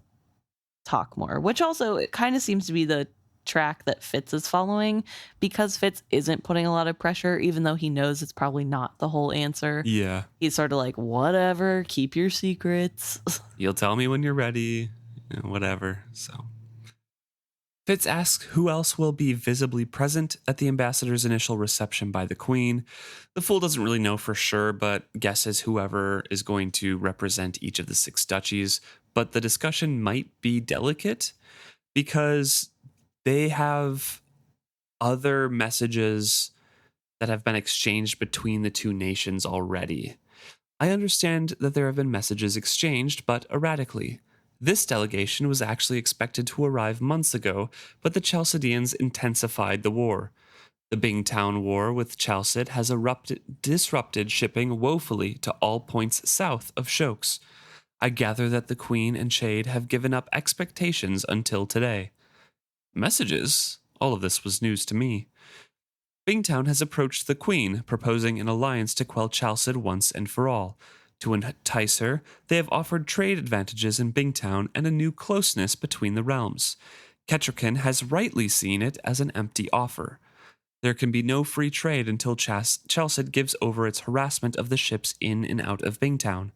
talk more, which also it kind of seems to be the track that Fitz is following, because Fitz isn't putting a lot of pressure, even though he knows it's probably not the whole answer. Yeah. He's sort of whatever, keep your secrets. You'll tell me when you're ready, whatever. So Fitz asks who else will be visibly present at the ambassador's initial reception by the Queen. The Fool doesn't really know for sure, but guesses whoever is going to represent each of the 6 duchies. But the discussion might be delicate because they have other messages that have been exchanged between the 2 nations already. I understand that there have been messages exchanged, but erratically. This delegation was actually expected to arrive months ago, but the Chalcidians intensified the war. The Bingtown War with Chalcid has disrupted shipping woefully to all points south of Shokes. I gather that the Queen and Chade have given up expectations until today. Messages? All of this was news to me. Bingtown has approached the Queen, proposing an alliance to quell Chalcid once and for all. To entice her, they have offered trade advantages in Bingtown and a new closeness between the realms. Kettricken has rightly seen it as an empty offer. There can be no free trade until Chalced gives over its harassment of the ships in and out of Bingtown.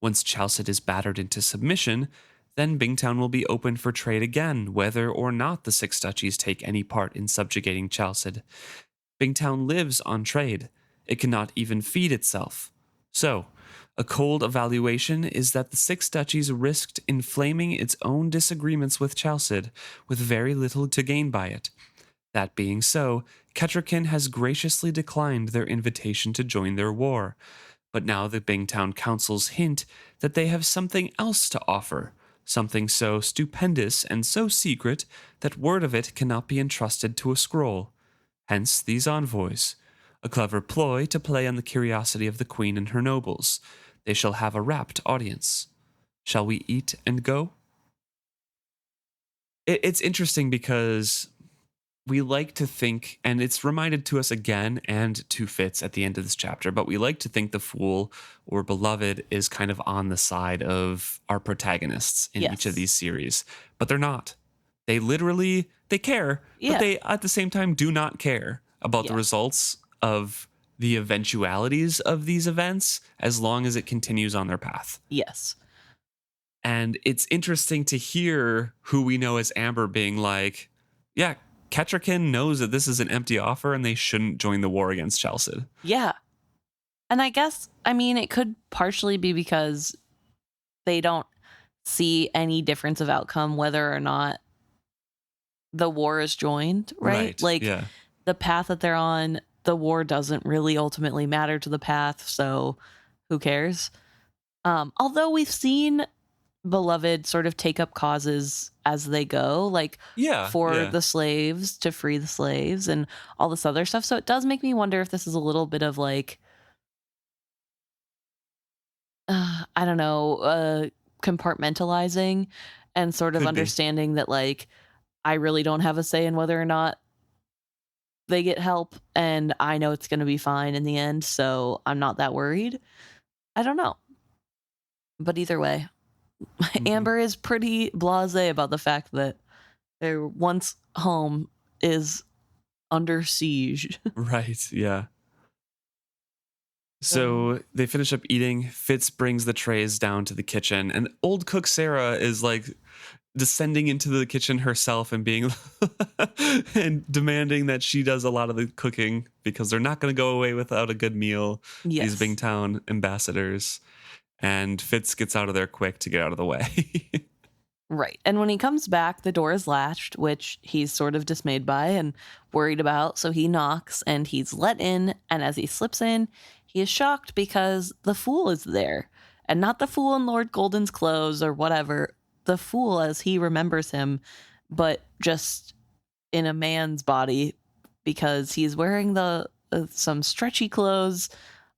Once Chalced is battered into submission, then Bingtown will be open for trade again, whether or not the Six Duchies take any part in subjugating Chalced. Bingtown lives on trade. It cannot even feed itself. So, a cold evaluation is that the Six Duchies risked inflaming its own disagreements with Chalced, with very little to gain by it. That being so, Kettricken has graciously declined their invitation to join their war. But now the Bingtown councils hint that they have something else to offer, something so stupendous and so secret that word of it cannot be entrusted to a scroll. Hence these envoys. A clever ploy to play on the curiosity of the queen and her nobles. They shall have a rapt audience. Shall we eat and go? It's interesting because we like to think, and it's reminded to us again and to Fitz at the end of this chapter, but we like to think the Fool or Beloved is kind of on the side of our protagonists in each of these series, but they're not. They care, but they at the same time do not care about the results of the eventualities of these events as long as it continues on their path. Yes. And it's interesting to hear who we know as Amber being like, yeah, Kettricken knows that this is an empty offer and they shouldn't join the war against Chalced. Yeah. And I guess, it could partially be because they don't see any difference of outcome whether or not the war is joined, right? The path that they're on, the war doesn't really ultimately matter to the path, so who cares? Although we've seen Beloved sort of take up causes as they go, the slaves, to free the slaves and all this other stuff. So it does make me wonder if this is a little bit of compartmentalizing and sort of understanding that I really don't have a say in whether or not they get help, and I know it's going to be fine in the end, so I'm not that worried. I don't know. But either way, Amber is pretty blasé about the fact that their once home is under siege. Right, yeah. So they finish up eating. Fitz brings the trays down to the kitchen, and old cook Sarah is descending into the kitchen herself and being and demanding that she does a lot of the cooking because they're not going to go away without a good meal. These Bingtown ambassadors. And Fitz gets out of there quick to get out of the way. Right. And when he comes back, the door is latched, which he's sort of dismayed by and worried about. So he knocks and he's let in. And as he slips in, he is shocked because the Fool is there. And not the Fool in Lord Golden's clothes or whatever. The Fool as he remembers him, but just in a man's body because he's wearing some stretchy clothes,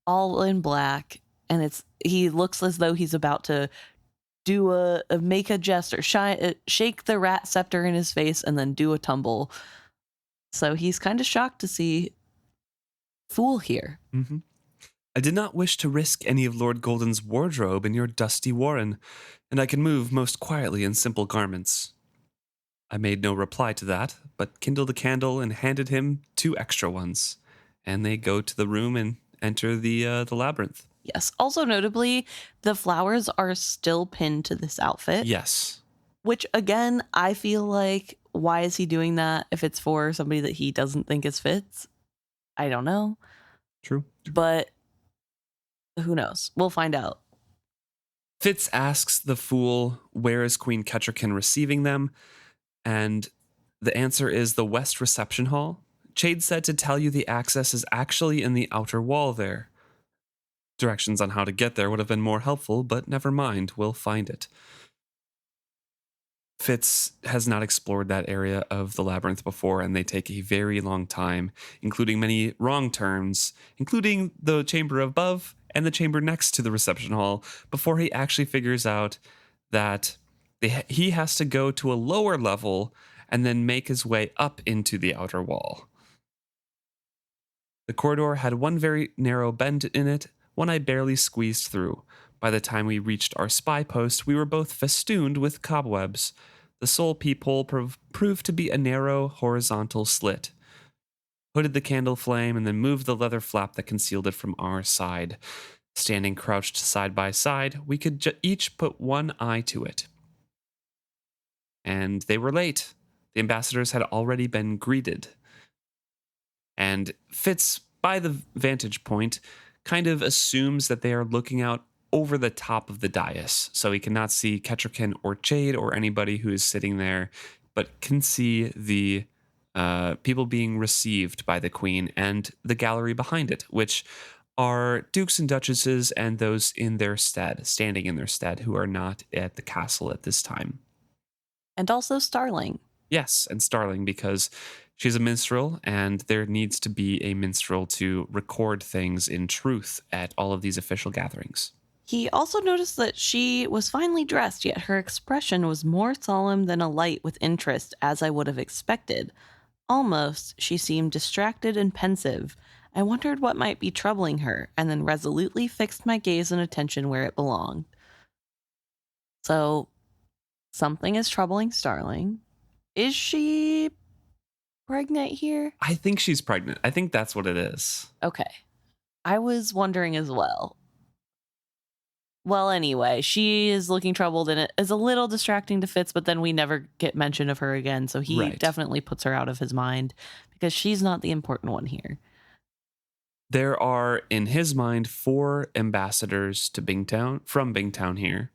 all in black. And he looks as though he's about to make a gesture, shake the rat scepter in his face, and then do a tumble. So he's kind of shocked to see Fool here. Mm-hmm. I did not wish to risk any of Lord Golden's wardrobe in your dusty warren, and I can move most quietly in simple garments. I made no reply to that, but kindled a candle and handed him 2 extra ones, and they go to the room and enter the labyrinth. Yes. Also notably, the flowers are still pinned to this outfit. Yes. Which, again, I feel like, why is he doing that if it's for somebody that he doesn't think is Fitz? I don't know. True. But who knows? We'll find out. Fitz asks the Fool, where is Queen Kettricken receiving them? And the answer is the West Reception Hall. Chade said to tell you the access is actually in the outer wall there. Directions on how to get there would have been more helpful, but never mind, we'll find it. Fitz has not explored that area of the labyrinth before, and they take a very long time, including many wrong turns, including the chamber above and the chamber next to the reception hall, before he actually figures out that he has to go to a lower level and then make his way up into the outer wall. The corridor had one very narrow bend in it, one I barely squeezed through. By the time we reached our spy post, we were both festooned with cobwebs. The sole peephole proved to be a narrow, horizontal slit. hooded the candle flame, and then moved the leather flap that concealed it from our side. Standing crouched side by side, we could each put one eye to it. And they were late. The ambassadors had already been greeted. And Fitz, by the vantage point, kind of assumes that they are looking out over the top of the dais, so he cannot see Kettricken or Chade or anybody who is sitting there, but can see the people being received by the queen and the gallery behind it, which are dukes and duchesses and those in their stead, standing in their stead, who are not at the castle at this time. And also Starling. Yes, and Starling, because she's a minstrel, and there needs to be a minstrel to record things in truth at all of these official gatherings. He also noticed that she was finely dressed, yet her expression was more solemn than alight with interest, as I would have expected. Almost, she seemed distracted and pensive. I wondered what might be troubling her, and then resolutely fixed my gaze and attention where it belonged. So, something is troubling Starling. Is she pregnant here? I think she's pregnant. I think that's what it is. Okay. I was wondering as well. Well, anyway, she is looking troubled, and it is a little distracting to Fitz, but then we never get mention of her again, so he definitely puts her out of his mind because she's not the important one here. There are, in his mind, 4 ambassadors to Bingtown, from Bingtown here.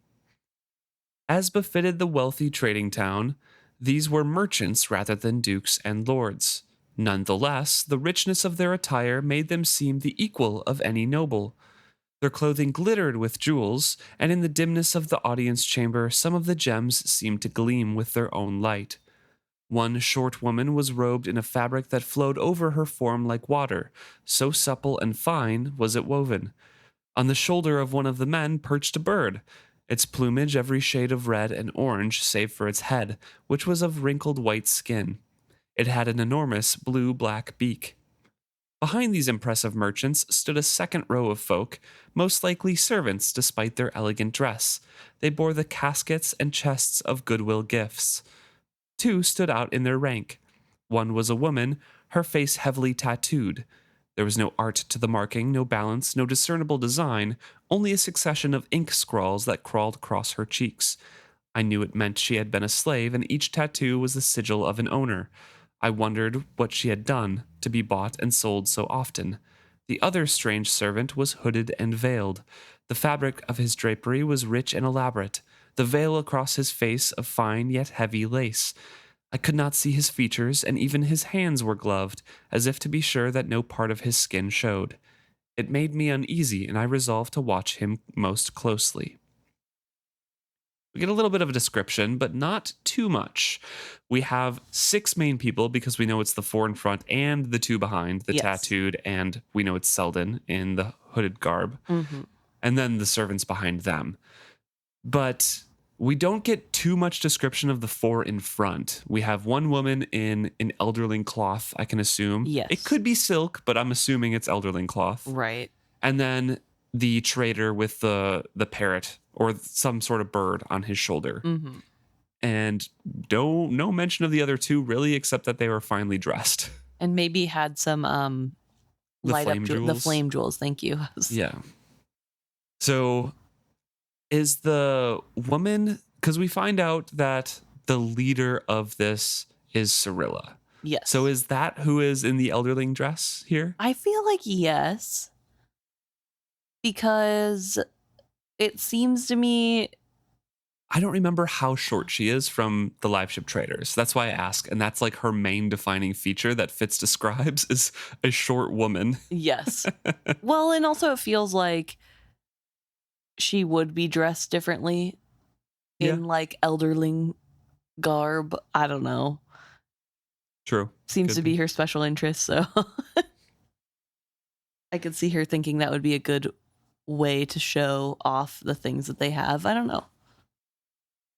As befitted the wealthy trading town, these were merchants rather than dukes and lords. Nonetheless, the richness of their attire made them seem the equal of any noble. Their clothing glittered with jewels, and in the dimness of the audience chamber, some of the gems seemed to gleam with their own light. One short woman was robed in a fabric that flowed over her form like water, so supple and fine was it woven. On the shoulder of one of the men perched a bird, its plumage every shade of red and orange save for its head, which was of wrinkled white skin. It had an enormous blue-black beak. Behind these impressive merchants stood a second row of folk, most likely servants despite their elegant dress. They bore the caskets and chests of goodwill gifts. 2 stood out in their rank. One was a woman, her face heavily tattooed. There was no art to the marking, no balance, no discernible design, only a succession of ink scrawls that crawled across her cheeks. I knew it meant she had been a slave, and each tattoo was the sigil of an owner. I wondered what she had done to be bought and sold so often. The other strange servant was hooded and veiled. The fabric of his drapery was rich and elaborate, the veil across his face of fine yet heavy lace. I could not see his features, and even his hands were gloved, as if to be sure that no part of his skin showed. It made me uneasy, and I resolved to watch him most closely. We get a little bit of a description, but not too much. We have 6 main people because we know it's the 4 in front and the 2 behind, the tattooed, and we know it's Selden in the hooded garb. Mm-hmm. And then the servants behind them. But we don't get too much description of the 4 in front. We have one woman in an elderling cloth, I can assume. Yes. It could be silk, but I'm assuming it's elderling cloth. Right. And then the trader with the parrot or some sort of bird on his shoulder. Mm-hmm. And no mention of the other 2 really, except that they were finely dressed. And maybe had some light up the flame jewels. Thank you. Yeah. So is the woman, because we find out that the leader of this is Cyrilla. Yes. So is that who is in the elderling dress here? I feel like yes. Because it seems to me, I don't remember how short she is from the live ship traders. That's why I ask. And that's like her main defining feature that Fitz describes is a short woman. Yes. Well, and also it feels like she would be dressed differently in like elderling garb. I don't know. True. Seems to be her special interest. So I could see her thinking that would be a good way to show off the things that they have. I don't know.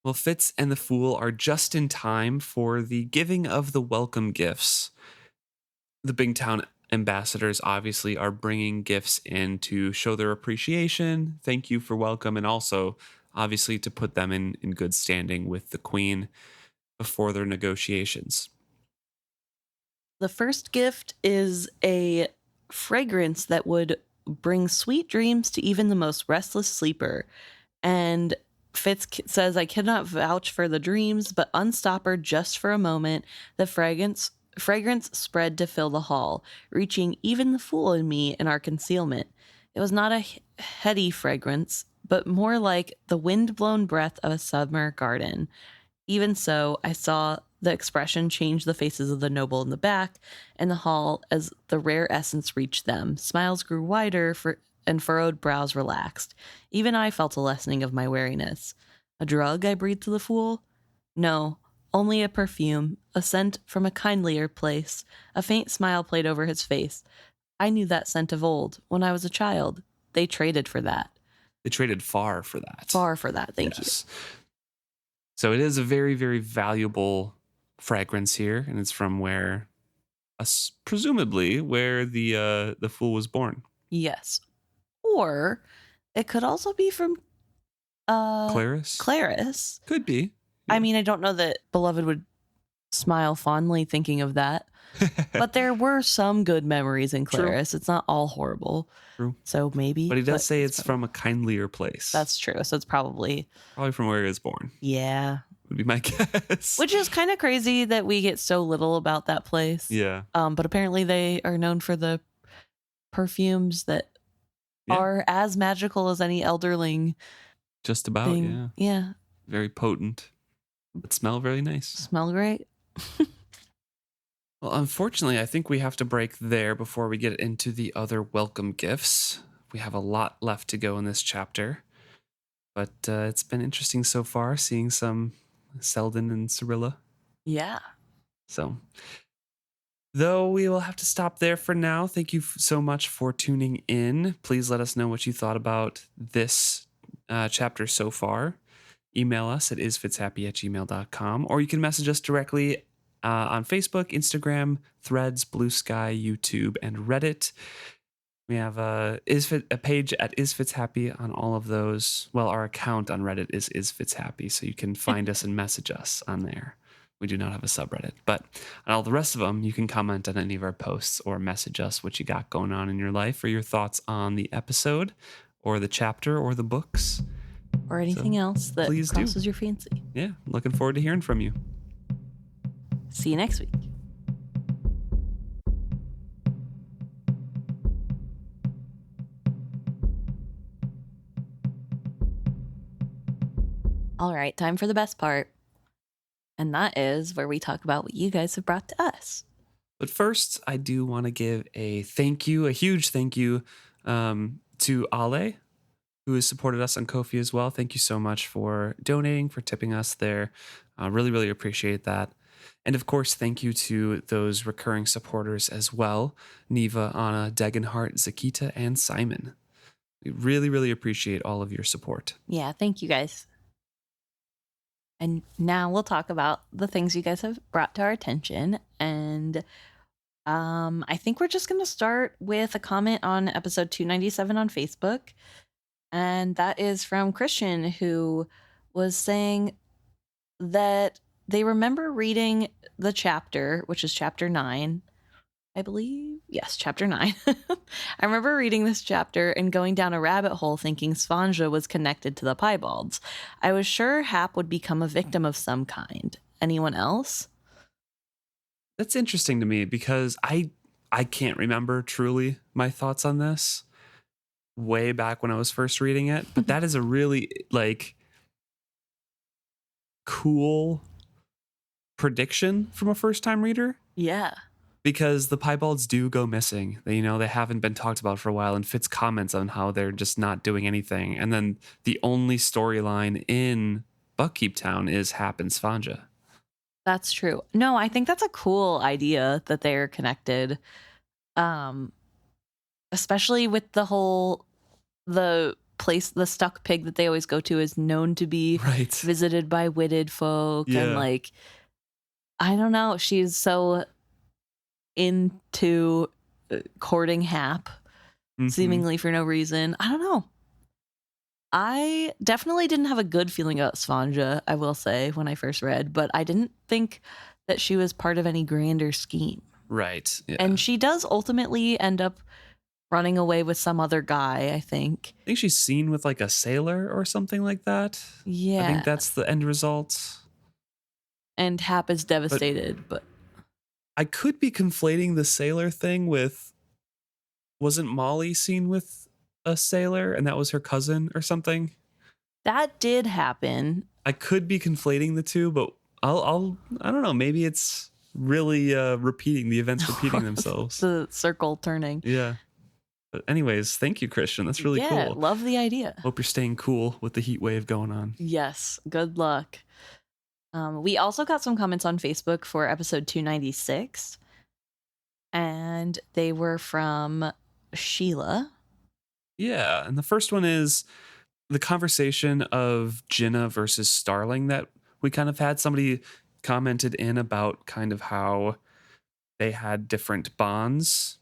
Well, Fitz and the Fool are just in time for the giving of the welcome gifts. The Bingtown ambassadors obviously are bringing gifts in to show their appreciation, thank you for welcome, and also obviously to put them in good standing with the queen before their negotiations. The first gift is a fragrance that would bring sweet dreams to even the most restless sleeper. And Fitz says, I cannot vouch for the dreams, but unstop her just for a moment. The fragrance spread to fill the hall, reaching even the fool in me in our concealment. It was not a heady fragrance, but more like the wind-blown breath of a summer garden. Even so, I saw the expression change the faces of the noble in the back and the hall as the rare essence reached them. Smiles grew wider and furrowed brows relaxed. Even I felt a lessening of my wariness. A drug, I breathed to the fool? No, only a perfume, a scent from a kindlier place. A faint smile played over his face. I knew that scent of old, when I was a child. They traded for that. They traded far for that. Far for that, thank you. So it is a very, very valuable fragrance here, and it's from where, presumably, where the fool was born. Yes. Or it could also be from Clarice. Could be. Yeah. I mean, I don't know that Beloved would smile fondly thinking of that. But there were some good memories in Clarice. True. It's not all horrible. True. So maybe. But he does say it's from a kindlier place. That's true. So it's probably from where he was born. Yeah. Would be my guess. Which is kind of crazy that we get so little about that place. Yeah. But apparently they are known for the perfumes that are as magical as any elderling. Just about, thing. Yeah. Very potent. But smell very nice. Smell great. Well, unfortunately, I think we have to break there before we get into the other welcome gifts. We have a lot left to go in this chapter. But it's been interesting so far, seeing some Selden and Cyrilla. Yeah. So, though we will have to stop there for now. Thank you so much for tuning in. Please let us know what you thought about this chapter so far. Email us at isfitshappy@gmail.com, or you can message us directly on Facebook, Instagram, Threads, Blue Sky, YouTube, and Reddit. We have a page at isfitshappy on all of those. Well, our account on Reddit is isfitshappy, so you can find us and message us on there. We do not have a subreddit, but on all the rest of them, you can comment on any of our posts or message us what you got going on in your life or your thoughts on the episode or the chapter or the books. Or anything else that crosses your fancy. Yeah, looking forward to hearing from you. See you next week. All right, time for the best part. And that is where we talk about what you guys have brought to us. But first, I do want to give a huge thank you to Ale, who has supported us on Ko-fi as well. Thank you so much for donating, for tipping us there. Really, really appreciate that. And of course, thank you to those recurring supporters as well. Neva, Anna, Degenhart, Zakita, and Simon. We really, really appreciate all of your support. Yeah, thank you guys. And now we'll talk about the things you guys have brought to our attention. And I think we're just going to start with a comment on episode 297 on Facebook. And that is from Christian, who was saying that they remember reading the chapter, which is chapter 9, I believe. Yes, chapter 9. I remember reading this chapter and going down a rabbit hole thinking Svanja was connected to the piebalds. I was sure Hap would become a victim of some kind. Anyone else? That's interesting to me because I can't remember truly my thoughts on this way back when I was first reading it, but that is a really cool prediction from a first-time reader. Yeah. Because the piebalds do go missing. They haven't been talked about for a while, and Fitz comments on how they're just not doing anything. And then the only storyline in Bingtown is Hap and Svanja. That's true. No, I think that's a cool idea that they're connected. Especially with the stuck pig that they always go to is known to be visited by witted folk. Yeah. And I don't know. She's so into courting Hap, seemingly for no reason. I don't know. I definitely didn't have a good feeling about Svanja, I will say, when I first read, but I didn't think that she was part of any grander scheme. Right. Yeah. And she does ultimately end up running away with some other guy, I think. I think she's seen with like a sailor or something like that. Yeah. I think that's the end result. And Hap is devastated, but I could be conflating the sailor thing with, wasn't Molly seen with a sailor and that was her cousin or something? that did happen. I could be conflating the two, but I don't know. Maybe it's really repeating the events, repeating themselves. The circle turning. Yeah. But anyways, thank you, Christian. That's really cool. Love the idea. Hope you're staying cool with the heat wave going on. Yes, good luck. We also got some comments on Facebook for episode 296, and they were from Sheila. Yeah, and the first one is the conversation of Jinna versus Starling that we kind of had. Somebody commented in about kind of how they had different bonds,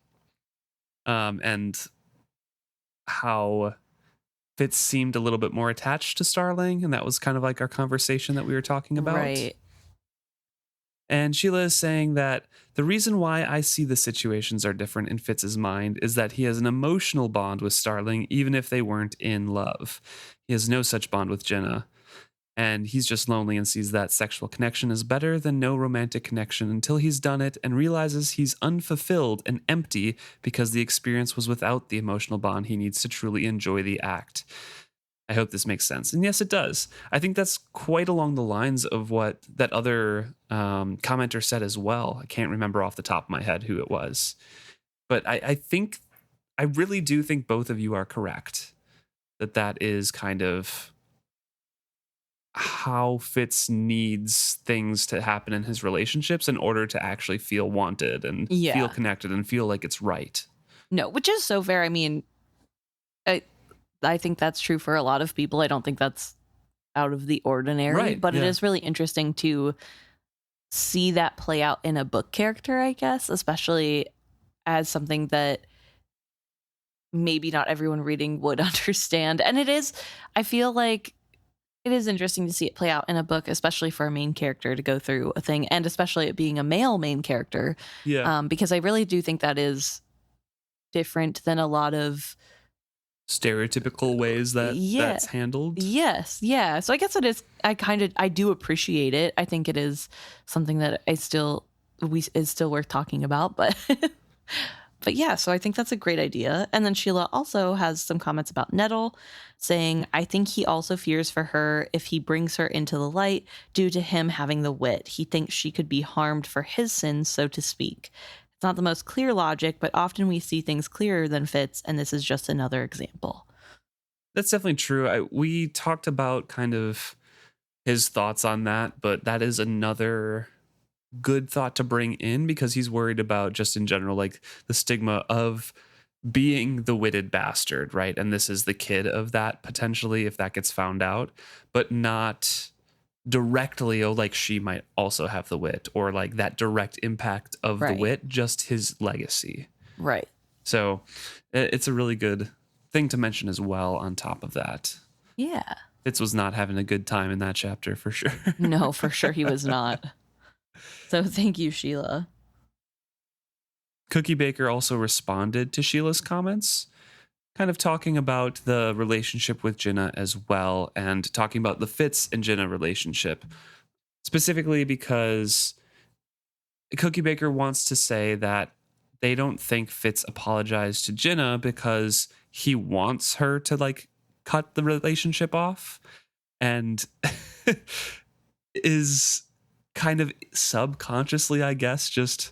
and how Fitz seemed a little bit more attached to Starling, and that was kind of like our conversation that we were talking about. Right. And Sheila is saying that the reason why I see the situations are different in Fitz's mind is that he has an emotional bond with Starling, even if they weren't in love. He has no such bond with Jinna. And he's just lonely and sees that sexual connection is better than no romantic connection until he's done it and realizes he's unfulfilled and empty because the experience was without the emotional bond he needs to truly enjoy the act. I hope this makes sense. And yes, it does. I think that's quite along the lines of what that other commenter said as well. I can't remember off the top of my head who it was. But I really do think both of you are correct. That is kind of how Fitz needs things to happen in his relationships in order to actually feel wanted and feel connected and feel like it's right. No, which is so fair. I mean, I think that's true for a lot of people. I don't think that's out of the ordinary, right, but it is really interesting to see that play out in a book character, I guess, especially as something that maybe not everyone reading would understand. And it is, I feel like it is interesting to see it play out in a book, especially for a main character to go through a thing, and especially it being a male main character. Yeah. Because I really do think that is different than a lot of stereotypical ways that that's handled. Yes. Yeah. So I guess it is, I do appreciate it. I think it is something that is still worth talking about, but but yeah, so I think that's a great idea. And then Sheila also has some comments about Nettle, saying, I think he also fears for her if he brings her into the light due to him having the wit. He thinks she could be harmed for his sins, so to speak. It's not the most clear logic, but often we see things clearer than Fitz, and this is just another example. That's definitely true. We talked about kind of his thoughts on that, but that is another good thought to bring in because he's worried about just in general, like the stigma of being the witted bastard, right? And this is the kid of that potentially if that gets found out, but not directly, like she might also have the wit or like that direct impact of the wit, just his legacy. Right. So it's a really good thing to mention as well on top of that. Yeah. Fitz was not having a good time in that chapter for sure. No, for sure he was not. So thank you, Sheila. Cookie Baker also responded to Sheila's comments, kind of talking about the relationship with Jinna as well and talking about the Fitz and Jinna relationship, specifically because Cookie Baker wants to say that they don't think Fitz apologized to Jinna because he wants her to like cut the relationship off and is kind of subconsciously, I guess, just,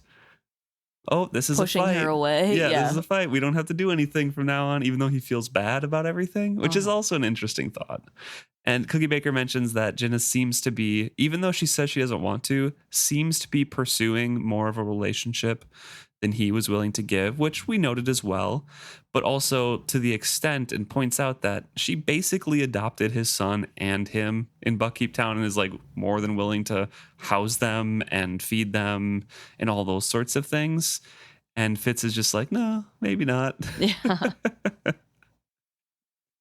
oh, this is pushing a fight. Her away. Yeah, this is a fight. We don't have to do anything from now on, even though he feels bad about everything, which is also an interesting thought. And Cookie Baker mentions that Jinna seems to be, even though she says she doesn't want to, seems to be pursuing more of a relationship than he was willing to give, which we noted as well, but also to the extent and points out that she basically adopted his son and him in Buckkeep and is like more than willing to house them and feed them and all those sorts of things. And Fitz is just like, no, maybe not. Yeah.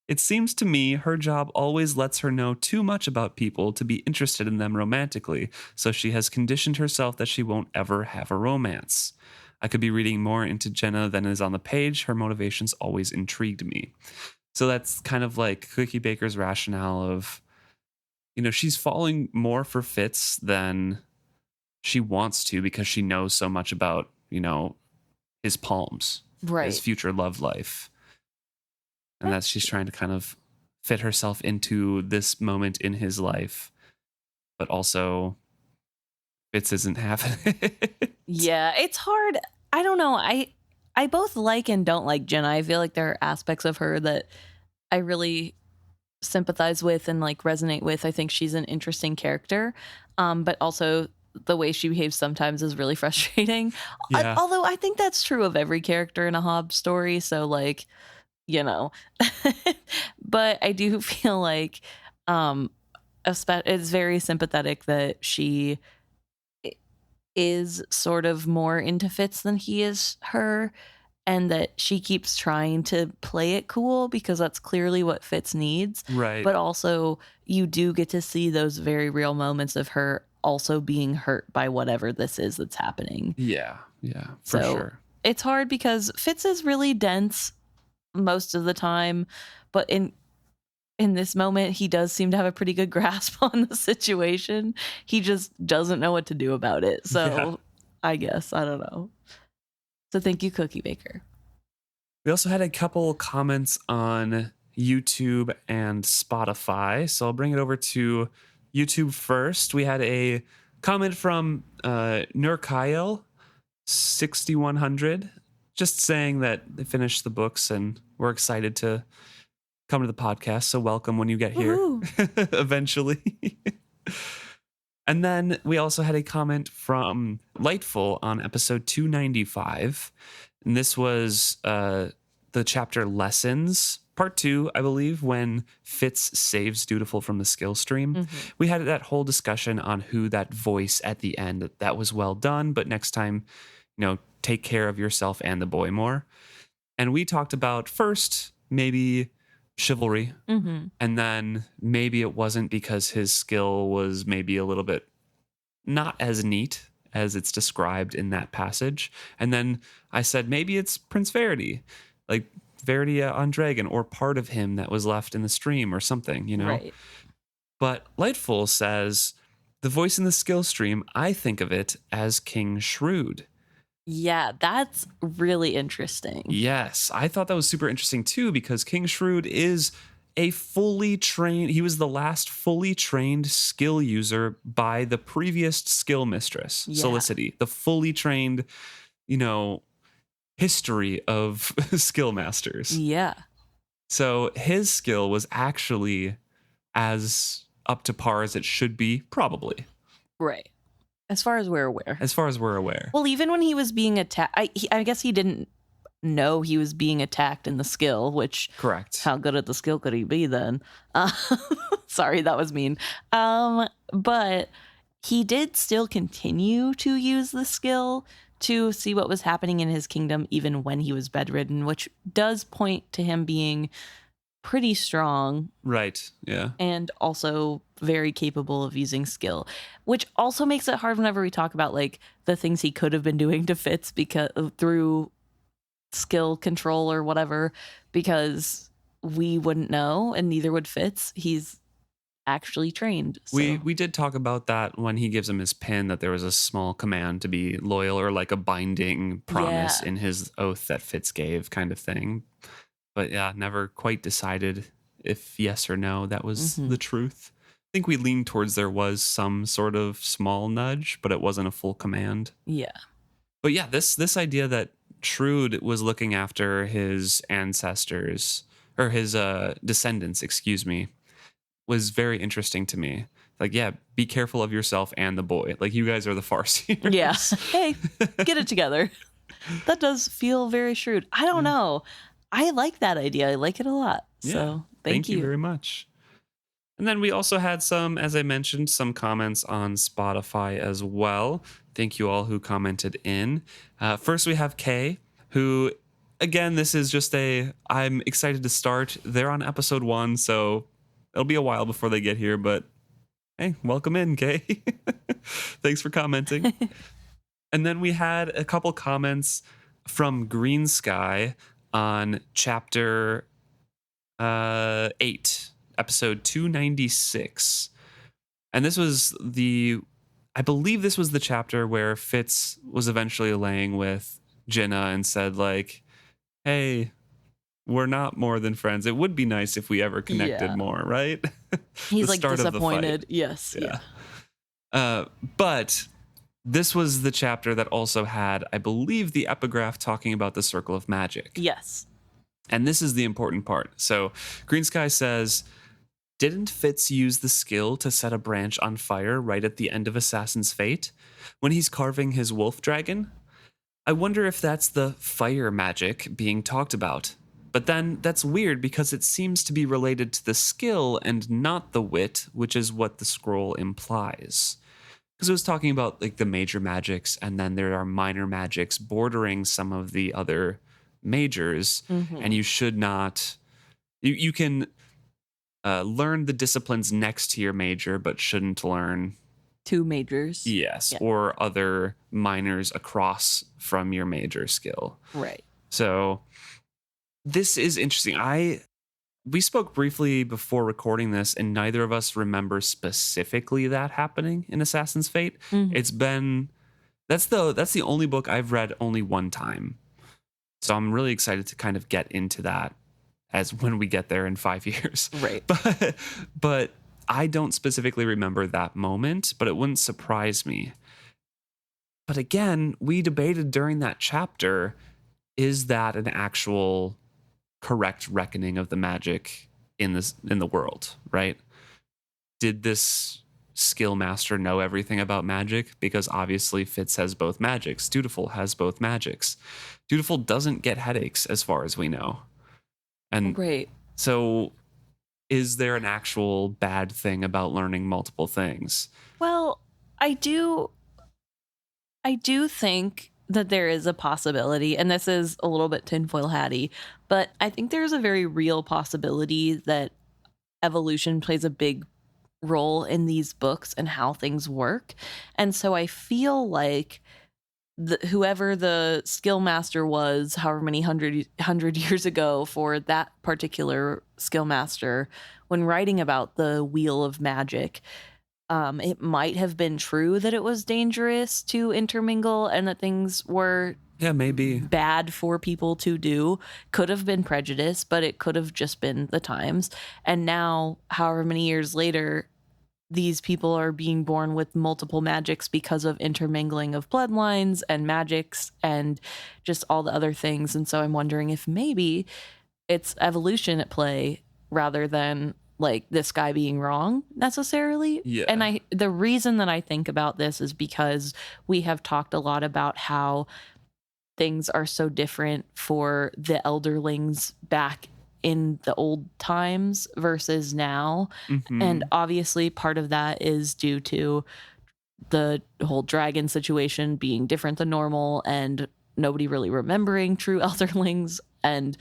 It seems to me her job always lets her know too much about people to be interested in them romantically, so she has conditioned herself that she won't ever have a romance. I could be reading more into Jenna than is on the page. Her motivations always intrigued me. So that's kind of like Cookie Baker's rationale of, she's falling more for Fitz than she wants to because she knows so much about, his palms, his future love life. And that's she's trying to kind of fit herself into this moment in his life. But also, Fitz isn't having it. Yeah, it's hard. I don't know. I both like and don't like Jenna. I feel like there are aspects of her that I really sympathize with and like resonate with. I think she's an interesting character, but also the way she behaves sometimes is really frustrating. Yeah. Although I think that's true of every character in a Hobb story. So like, but I do feel like it's very sympathetic that she is sort of more into Fitz than he is her, and that she keeps trying to play it cool because that's clearly what Fitz needs. Right. But also you do get to see those very real moments of her also being hurt by whatever this is that's happening. Yeah, for sure. It's hard because Fitz is really dense most of the time, but in this moment, he does seem to have a pretty good grasp on the situation. He just doesn't know what to do about it. So I guess, I don't know. So thank you, Cookie Baker. We also had a couple comments on YouTube and Spotify. So I'll bring it over to YouTube first. We had a comment from Nurkyle 6100, just saying that they finished the books and we're excited to come to the podcast. So welcome when you get here eventually. And then we also had a comment from Lightful on episode 295. And this was the chapter Lessons, part 2, I believe, when Fitz saves Dutiful from the skill stream. Mm-hmm. We had that whole discussion on who that voice at the end, that was well done, but next time, take care of yourself and the boy more. And we talked about first, maybe chivalry, and then maybe it wasn't because his skill was maybe a little bit not as neat as it's described in that passage. And then I said maybe it's Prince Verity, like Verity on Dragon, or part of him that was left in the stream or something, Right. But Lightful says, the voice in the skill stream, I think of it as King Shrewd. Yeah, that's really interesting. Yes, I thought that was super interesting too, because King Shrewd is he was the last fully trained skill user by the previous skill mistress, Solicity, the fully trained, history of skill masters. Yeah. So his skill was actually as up to par as it should be, probably. Right. As far as we're aware. Well, even when he was being attacked, I guess he didn't know he was being attacked in the skill, which... Correct. How good at the skill could he be then? Sorry, that was mean. But he did still continue to use the skill to see what was happening in his kingdom, even when he was bedridden, which does point to him being pretty strong. Right, yeah. And also very capable of using skill, which also makes it hard whenever we talk about like the things he could have been doing to Fitz because through skill control or whatever, because we wouldn't know and neither would Fitz. He's actually trained. So. We did talk about that when he gives him his pin, that there was a small command to be loyal or like a binding promise in his oath that Fitz gave, kind of thing. But yeah, never quite decided if yes or no that was the truth. I think we leaned towards there was some sort of small nudge, but it wasn't a full command. Yeah. But yeah, this idea that Shrewd was looking after his ancestors, or his descendants, excuse me, was very interesting to me. Like, yeah, be careful of yourself and the boy. Like, you guys are the Farseers. Yeah. Hey, get it together. That does feel very shrewd. I don't know. I like that idea. I like it a lot. Yeah. So thank you very much. And then we also had some, as I mentioned, some comments on Spotify as well. Thank you all who commented in. First, we have Kay, who, again, this is just I'm excited to start. They're on episode 1, so it'll be a while before they get here, but hey, welcome in, Kay. Thanks for commenting. And then we had a couple comments from Green Sky on chapter 8, episode 296. And this was I believe this was the chapter where Fitz was eventually laying with Jenna and said, like, hey, we're not more than friends. It would be nice if we ever connected more, right? He's The like start of the disappointed. fight. Yes. Yeah. But this was the chapter that also had, I believe, the epigraph talking about the circle of magic. Yes. And this is the important part. So Green Sky says, didn't Fitz use the skill to set a branch on fire right at the end of Assassin's Fate when he's carving his wolf dragon? I wonder if that's the fire magic being talked about. But then that's weird because it seems to be related to the skill and not the wit, which is what the scroll implies. Because it was talking about like the major magics, and then there are minor magics bordering some of the other majors, and you should not. You can learn the disciplines next to your major, but shouldn't learn 2 majors. Yes, or other minors across from your major skill. Right. So this is interesting. We spoke briefly before recording this, and neither of us remember specifically that happening in Assassin's Fate. It's been that's the only book I've read only one time. So I'm really excited to kind of get into that as when we get there in 5 years. Right. But I don't specifically remember that moment, but it wouldn't surprise me. But again, we debated during that chapter, is that an actual correct reckoning of the magic in the world, right? Did this skill master know everything about magic? Because obviously Fitz has both magics. Dutiful has both magics. Dutiful doesn't get headaches as far as we know. And so is there an actual bad thing about learning multiple things? Well, I do think that there is a possibility, and this is a little bit tinfoil hatty, but I think there's a very real possibility that evolution plays a big role in these books and how things work. And so I feel like whoever the skill master was, however many hundred years ago for that particular skill master, when writing about the wheel of magic, it might have been true that it was dangerous to intermingle and that things were maybe bad for people to do. Could have been prejudice, but it could have just been the times. And now, however many years later, these people are being born with multiple magics because of intermingling of bloodlines and magics and just all the other things. And so I'm wondering if maybe it's evolution at play rather than like this guy being wrong necessarily. Yeah. And the reason that I think about this is because we have talked a lot about how things are so different for the Elderlings back in the old times versus now. And obviously part of that is due to the whole dragon situation being different than normal and nobody really remembering true Elderlings and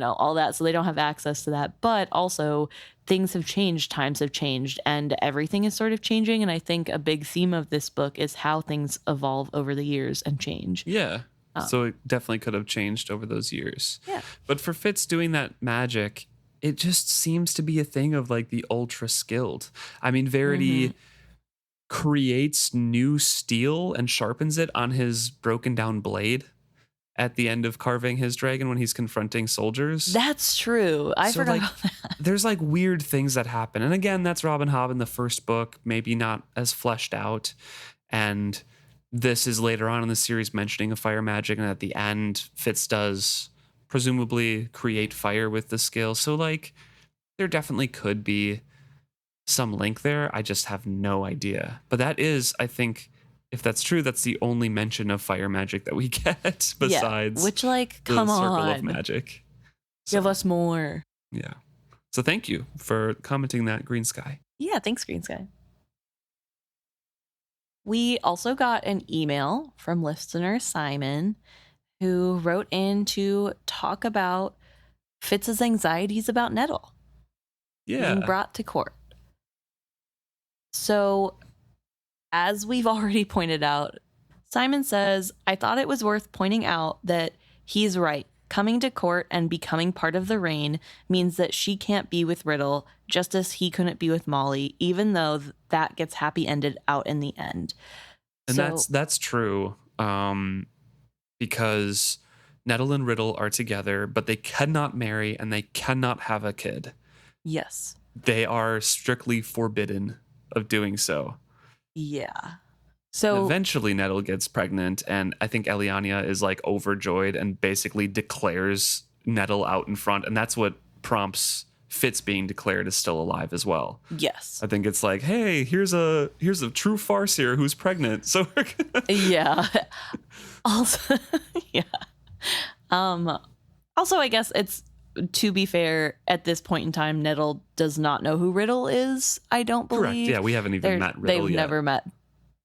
all that, so they don't have access to that. But also things have changed, times have changed, and everything is sort of changing. And I think a big theme of this book is how things evolve over the years and change. Yeah. So it definitely could have changed over those years. Yeah. But for Fitz doing that magic, it just seems to be a thing of like the ultra skilled. I mean, Verity creates new steel and sharpens it on his broken down blade at the end of carving his dragon when he's confronting soldiers. That's true. I forgot about that. There's like weird things that happen. And again, that's Robin Hobb in the first book, maybe not as fleshed out. And this is later on in the series mentioning a fire magic, and at the end, Fitz does presumably create fire with the skill. So like there definitely could be some link there. I just have no idea. But that is, I think, if that's true, that's the only mention of fire magic that we get besides which like the come circle on, of magic. give us more. Yeah. So thank you for commenting that, Green Sky. Yeah, thanks, Green Sky. We also got an email from listener Simon, who wrote in to talk about Fitz's anxieties about Nettle being brought to court. So, as we've already pointed out, Simon says, I thought it was worth pointing out that he's right. Coming to court and becoming part of the reign means that she can't be with Riddle, just as he couldn't be with Molly, even though that gets happy ended out in the end. And that's true, because Nettle and Riddle are together, but they cannot marry and they cannot have a kid. Yes. They are strictly forbidden of doing so. Yeah. So eventually Nettle gets pregnant, and I think Eliania is like overjoyed and basically declares Nettle out in front, and that's what prompts Fitz being declared as still alive as well. Yes. I think it's like, hey, here's a true farce here who's pregnant. So we're gonna... Yeah. Also, yeah. Also, I guess it's, to be fair, at this point in time, Nettle does not know who Riddle is, I don't believe. Correct. Yeah, we haven't even met Riddle yet. They've never met.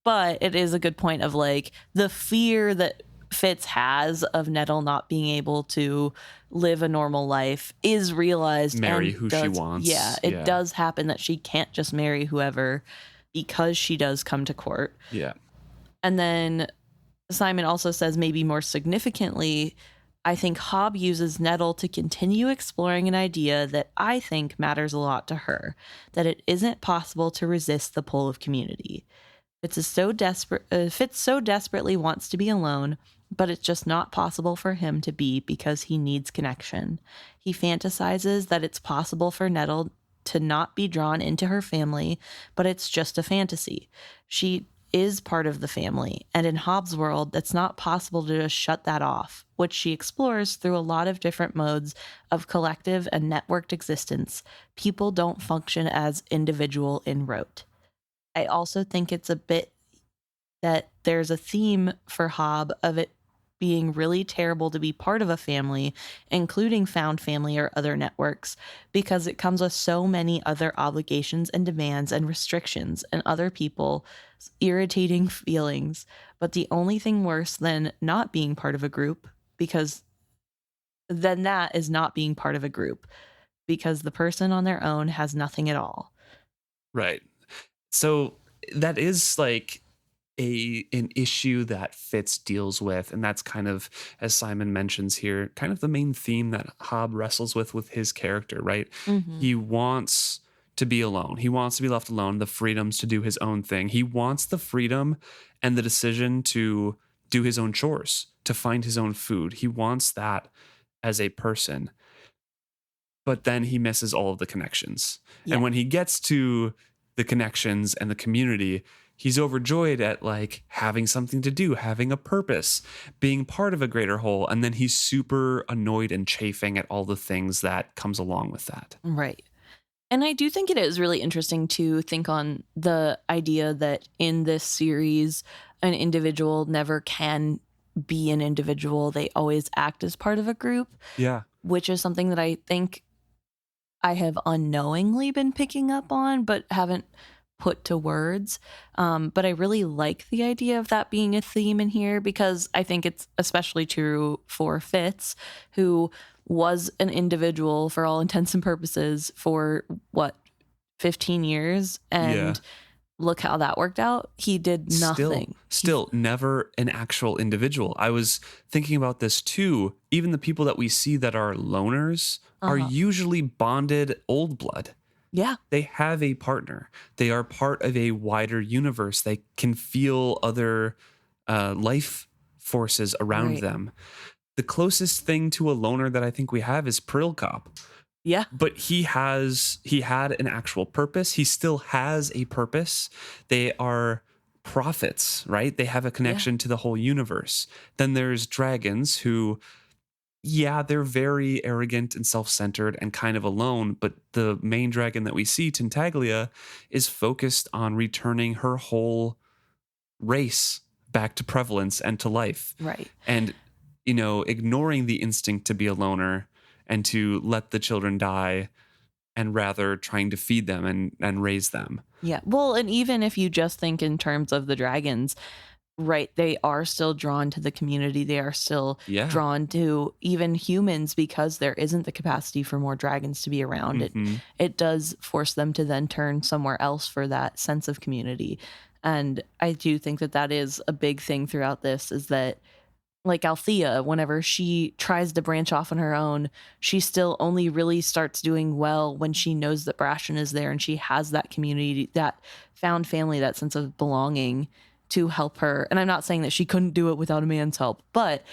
But it is a good point of like the fear that Fitz has of Nettle not being able to live a normal life is realized. Marry who she wants. Yeah, it does happen that she can't just marry whoever because she does come to court. Yeah. And then Simon also says, maybe more significantly, I think Hobb uses Nettle to continue exploring an idea that I think matters a lot to her, that it isn't possible to resist the pull of community. Fitz so desperately wants to be alone, but it's just not possible for him to be because he needs connection. He fantasizes that it's possible for Nettle to not be drawn into her family, but it's just a fantasy. She is part of the family, and in Hobb's world, it's not possible to just shut that off, which she explores through a lot of different modes of collective and networked existence. People don't function as individual in rote. I also think it's a bit that there's a theme for Hobb of it being really terrible to be part of a family, including found family or other networks, because it comes with so many other obligations and demands and restrictions and other people's irritating feelings. But the only thing worse than not being part of a group, because then that is not being part of a group, because the person on their own has nothing at all. Right. So that is like an issue that Fitz deals with, and that's kind of, as Simon mentions here, kind of the main theme that Hobb wrestles with his character, right? Mm-hmm. He wants to be alone. He wants to be left alone, the freedoms to do his own thing. He wants the freedom and the decision to do his own chores, to find his own food. He wants that as a person. But then he misses all of the connections. Yeah. And when he gets to the connections and the community, he's overjoyed at like having something to do, having a purpose, being part of a greater whole. And then he's super annoyed and chafing at all the things that comes along with that. Right. And I do think it is really interesting to think on the idea that in this series, an individual never can be an individual. They always act as part of a group. Yeah. Which is something that I think I have unknowingly been picking up on, but haven't put to words. But I really like the idea of that being a theme in here, because I think it's especially true for Fitz, who was an individual for all intents and purposes for 15 years. And look how that worked out. He did nothing. Still never an actual individual. I was thinking about this too. Even the people that we see that are loners are usually bonded old blood. Yeah. They have a partner. They are part of a wider universe. They can feel other life forces around them. The closest thing to a loner that I think we have is Prilkop. Yeah. But he had an actual purpose. He still has a purpose. They are prophets, right? They have a connection to the whole universe. Then there's dragons who, they're very arrogant and self-centered and kind of alone. But the main dragon that we see, Tintaglia, is focused on returning her whole race back to prevalence and to life. Right. And, ignoring the instinct to be a loner and to let the children die, and rather trying to feed them and raise them. Yeah. Well, and even if you just think in terms of the dragons, right, they are still drawn to the community. They are still drawn to even humans, because there isn't the capacity for more dragons to be around. It does force them to then turn somewhere else for that sense of community. And I do think that that is a big thing throughout this, is that like Althea, whenever she tries to branch off on her own, she still only really starts doing well when she knows that Brashen is there and she has that community, that found family, that sense of belonging to help her. And I'm not saying that she couldn't do it without a man's help, but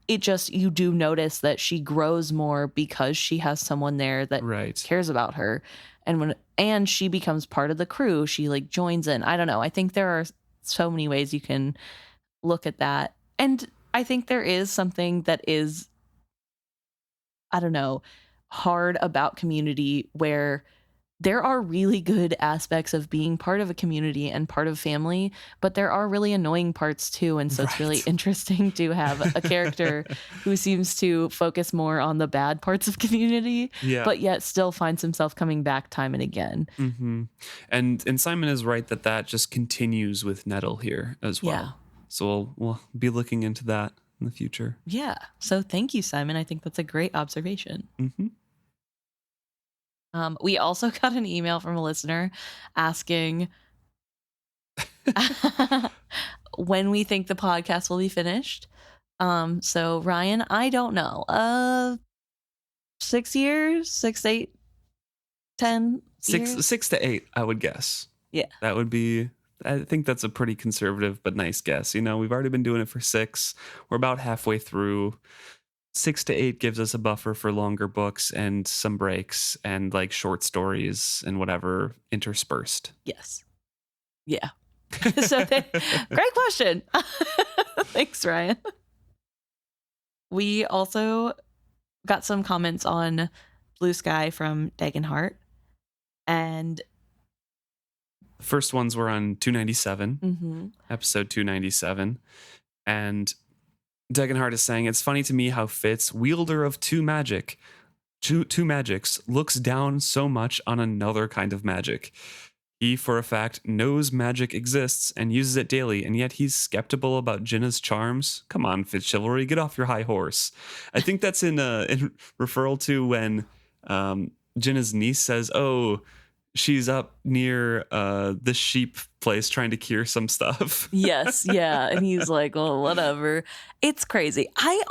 it just, you do notice that she grows more because she has someone there that Right. cares about her. And she becomes part of the crew. She like joins in. I don't know. I think there are so many ways you can look at that. And I think there is something that is, I don't know, hard about community, where there are really good aspects of being part of a community and part of family, but there are really annoying parts too. And so it's really interesting to have a character who seems to focus more on the bad parts of community, but yet still finds himself coming back time and again. Mm-hmm. And Simon is right that just continues with Nettle here as well. Yeah. So we'll be looking into that in the future. Yeah. So thank you, Simon. I think that's a great observation. Mm-hmm. We also got an email from a listener asking when we think the podcast will be finished. So Ryan, I don't know. 6 years, 6, 8, 10 years? 6 to 8, I would guess. Yeah. That would be, I think that's a pretty conservative but nice guess. You know, we've already been doing it for 6. We're about halfway through. 6 to 8 gives us a buffer for longer books and some breaks and like short stories and whatever interspersed. Yes. Yeah. So great question. Thanks, Ryan. We also got some comments on Blue Sky from Dagenhart. And first ones were on 297, episode 297. And Dagenhart is saying, it's funny to me how Fitz, wielder of two magics, looks down so much on another kind of magic. He, for a fact, knows magic exists and uses it daily, and yet he's skeptical about Jinna's charms. Come on, Fitz Chivalry, get off your high horse. I think that's in referral to when Jinna's niece says, oh, she's up near the sheep place trying to cure some stuff. Yes, yeah. And he's like, well, whatever. It's crazy. I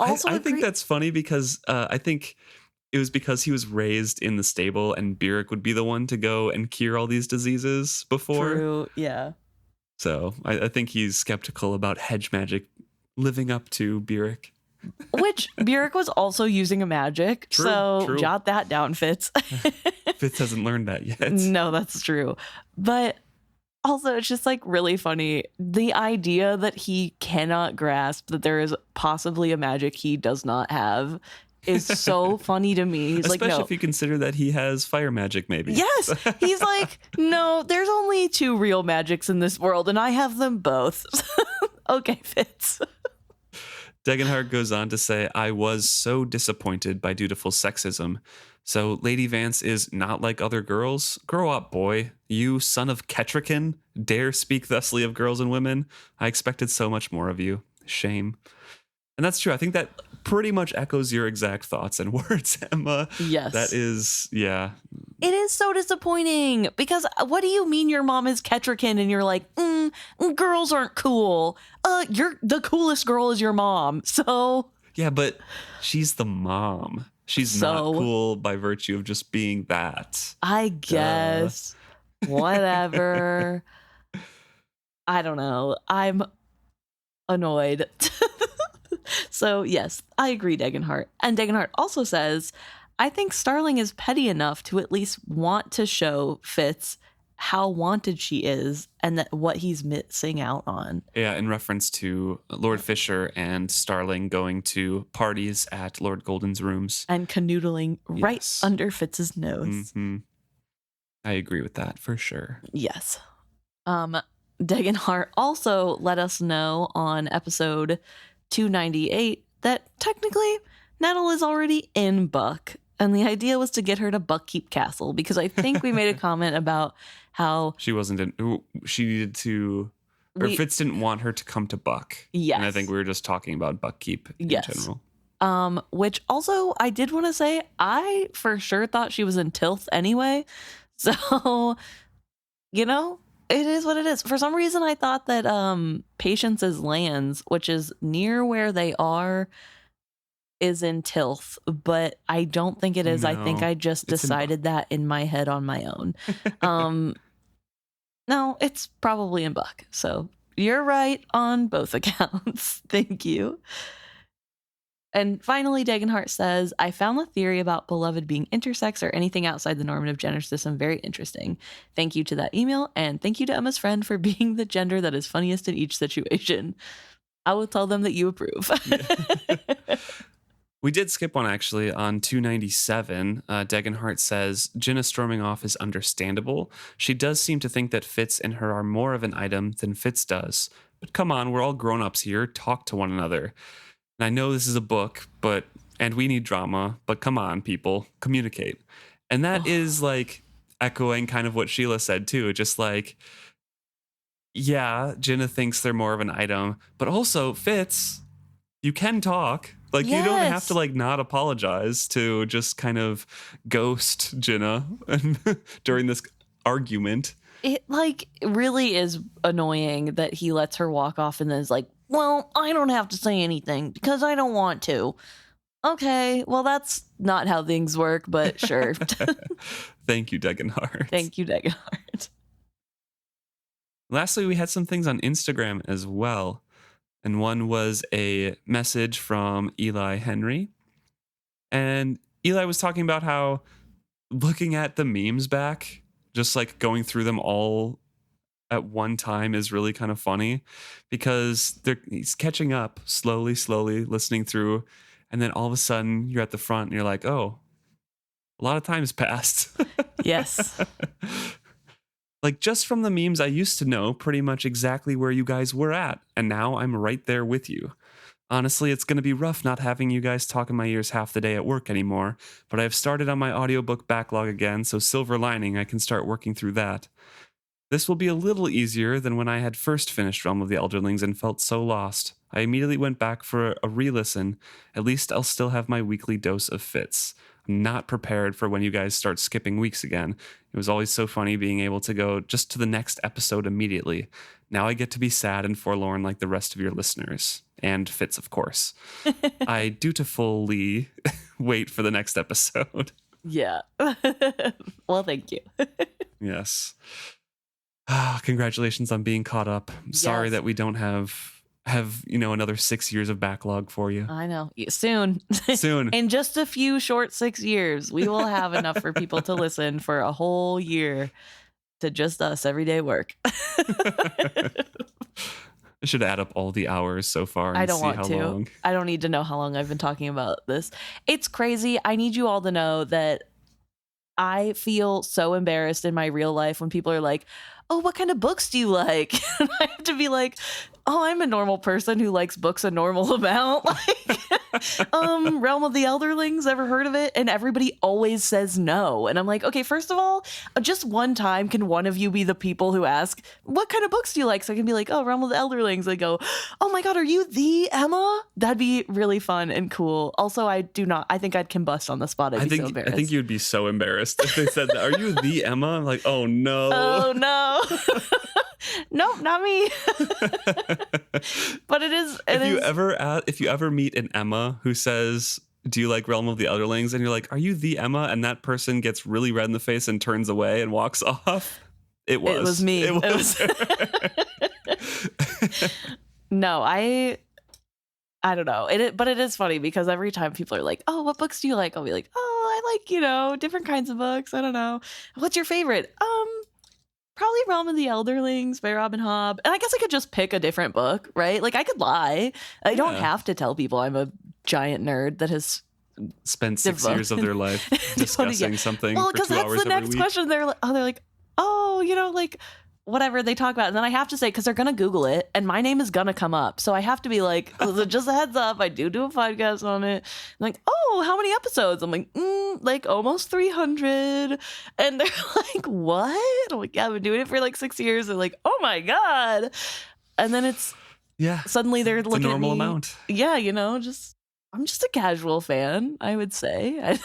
think that's funny because I think it was because he was raised in the stable and Byrrc would be the one to go and cure all these diseases before. True, yeah. So I think he's skeptical about hedge magic living up to Byrrc. Which Byrrc was also using a magic. True. Jot that down, Fitz. Fitz hasn't learned that yet. No, that's true. But also, it's just like really funny. The idea that he cannot grasp that there is possibly a magic he does not have is so funny to me. He's especially like, no. If you consider that he has fire magic, maybe. Yes. He's like, no, there's only 2 real magics in this world, and I have them both. Okay, Fitz. Dagenhart goes on to say, I was so disappointed by dutiful sexism. So Lady Vance is not like other girls? Grow up, boy. You, son of Kettricken, dare speak thusly of girls and women? I expected so much more of you. Shame. And that's true. I think that pretty much echoes your exact thoughts and words, Emma. Yes. That is, yeah. It is so disappointing because what do you mean your mom is Kettricken and you're like, girls aren't cool. You're the coolest girl is your mom. So yeah, but she's the mom. She's not cool by virtue of just being that. I guess. Whatever. I don't know. I'm annoyed. So yes, I agree, Dagenhart. And Dagenhart also says, I think Starling is petty enough to at least want to show Fitz how wanted she is and that what he's missing out on. Yeah, in reference to Lord Fisher and Starling going to parties at Lord Golden's rooms. And canoodling right under Fitz's nose. Mm-hmm. I agree with that for sure. Yes. Dagenhart also let us know on episode 298 that technically Nettle is already in Buck. And the idea was to get her to Buckkeep Castle because I think we made a comment about how she wasn't in. She needed to, or Fitz didn't want her to come to Buck. Yes, and I think we were just talking about Buckkeep in general. Which also I did want to say I for sure thought she was in Tilth anyway. So, you know, It is what it is. For some reason, I thought that Patience is lands, which is near where they are, is in Tilth, but I don't think it is. I think No, I just it's in decided that in my head on my own. No, it's probably in Buck. So you're right on both accounts. Thank you. And finally, Dagenhart says, I found the theory about beloved being intersex or anything outside the normative gender system very interesting. Thank you to that email, and thank you to Emma's friend for being the gender that is funniest in each situation. I will tell them that you approve. We did skip one actually on 297. Degenhart says, Jenna storming off is understandable. She does seem to think that Fitz and her are more of an item than Fitz does. But come on, we're all grown-ups here. Talk to one another. And I know this is a book, and we need drama, but come on, people, communicate. And that is like echoing kind of what Sheila said too. Just like, yeah, Jenna thinks they're more of an item, but also Fitz, you can talk. Like, you don't have to like not apologize to just kind of ghost Jenna during this argument. It like really is annoying that he lets her walk off and then is like, well, I don't have to say anything because I don't want to. Okay, well, that's not how things work, but sure. Thank you, Degenhart. Thank you, Degenhart. Lastly, we had some things on Instagram as well. And one was a message from Eli Henry. And Eli was talking about how looking at the memes back, just like going through them all at one time is really kind of funny because he's catching up slowly, listening through. And then all of a sudden you're at the front and you're like, oh, a lot of time has passed. Yes. Like, just from the memes, I used to know pretty much exactly where you guys were at. And now I'm right there with you. Honestly, it's going to be rough not having you guys talk in my ears half the day at work anymore. But I've started on my audiobook backlog again, so silver lining, I can start working through that. This will be a little easier than when I had first finished Realm of the Elderlings and felt so lost. I immediately went back for a re-listen. At least I'll still have my weekly dose of Fitz. I'm not prepared for when you guys start skipping weeks again. It was always so funny being able to go just to the next episode immediately. Now I get to be sad and forlorn like the rest of your listeners. And Fitz, of course. I dutifully wait for the next episode. Yeah. Well, thank you. Yes. Congratulations on being caught up. Sorry that we don't have another 6 years of backlog for you. I know. Soon. In just a few short 6 years, we will have enough for people to listen for a whole year to just us everyday work. I should add up all the hours so far and I don't see want how to. long. I don't need to know how long I've been talking about this. It's crazy. I need you all to know that I feel so embarrassed in my real life when people are like, oh, what kind of books do you like? And I have to be like, oh, I'm a normal person who likes books a normal amount. Like, Realm of the Elderlings, ever heard of it? And everybody always says no. And I'm like, okay, first of all, just one time can one of you be the people who ask, what kind of books do you like? So I can be like, oh, Realm of the Elderlings. They go, oh my God, are you the Emma? That'd be really fun and cool. Also, I think I'd combust on the spot. I'd be so embarrassed. I think you'd be so embarrassed if they said that. Are you the Emma? I'm like, oh no. Oh no. Nope, not me. But it is. If you ever meet an Emma who says, do you like Realm of the Elderlings? And you're like, are you the Emma? And that person gets really red in the face and turns away and walks off. It was me. It was. No, I don't know. But it is funny because every time people are like, oh, what books do you like? I'll be like, oh, I like, different kinds of books. I don't know. What's your favorite? Probably Realm of the Elderlings by Robin Hobb. And I guess I could just pick a different book, right? Like, I could lie. I don't have to tell people I'm a giant nerd that has spent 6 years of their life discussing something for 2 hours every week. Well, because that's the next question. They're like, oh, like, whatever they talk about. And then I have to say, because they're going to Google it, and my name is going to come up. So I have to be like, just a heads up, I do a podcast on it. I'm like, oh, how many episodes? I'm like, like almost 300. And they're like, what? I'm like, yeah, I've been doing it for like 6 years. They're like, oh my God. And then suddenly they're looking at a normal at me. Amount. Yeah, I'm just a casual fan, I would say.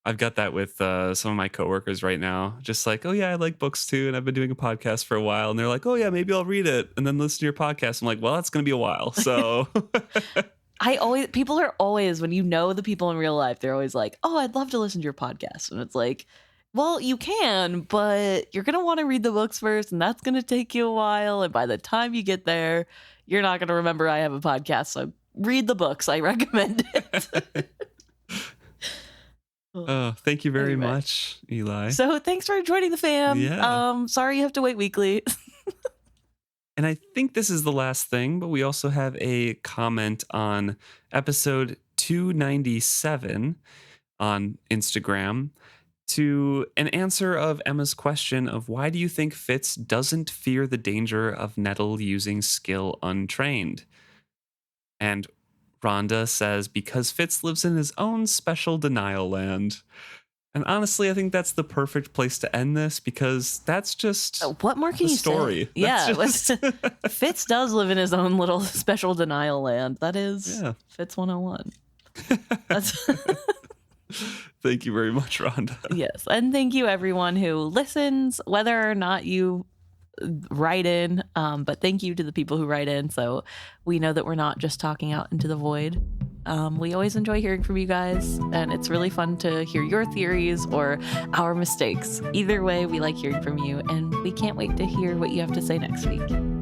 I've got that with some of my coworkers right now. Just like, oh yeah, I like books too, and I've been doing a podcast for a while. And they're like, oh yeah, maybe I'll read it and then listen to your podcast. I'm like, well, that's going to be a while. So People are always, when you know the people in real life, they're always like, oh, I'd love to listen to your podcast. And it's like, well, you can, but you're going to want to read the books first, and that's going to take you a while. And by the time you get there, you're not going to remember I have a podcast. So read the books. I recommend it. Oh, thank you very much, Eli. So thanks for joining the fam. Yeah. Sorry you have to wait weekly. And I think this is the last thing, but we also have a comment on episode 297 on Instagram to an answer of Emma's question of why do you think Fitz doesn't fear the danger of Nettle using skill untrained? And Rhonda says, because Fitz lives in his own special denial land. And honestly, I think that's the perfect place to end this because that's just what more can the you story. Say? Yeah, just... Fitz does live in his own little special denial land. That is Fitz 101. That's Thank you very much, Rhonda. Yes, and thank you everyone who listens, whether or not you write in, but thank you to the people who write in, so we know that we're not just talking out into the void. We always enjoy hearing from you guys, and it's really fun to hear your theories or our mistakes. Either way, we like hearing from you, and we can't wait to hear what you have to say next week.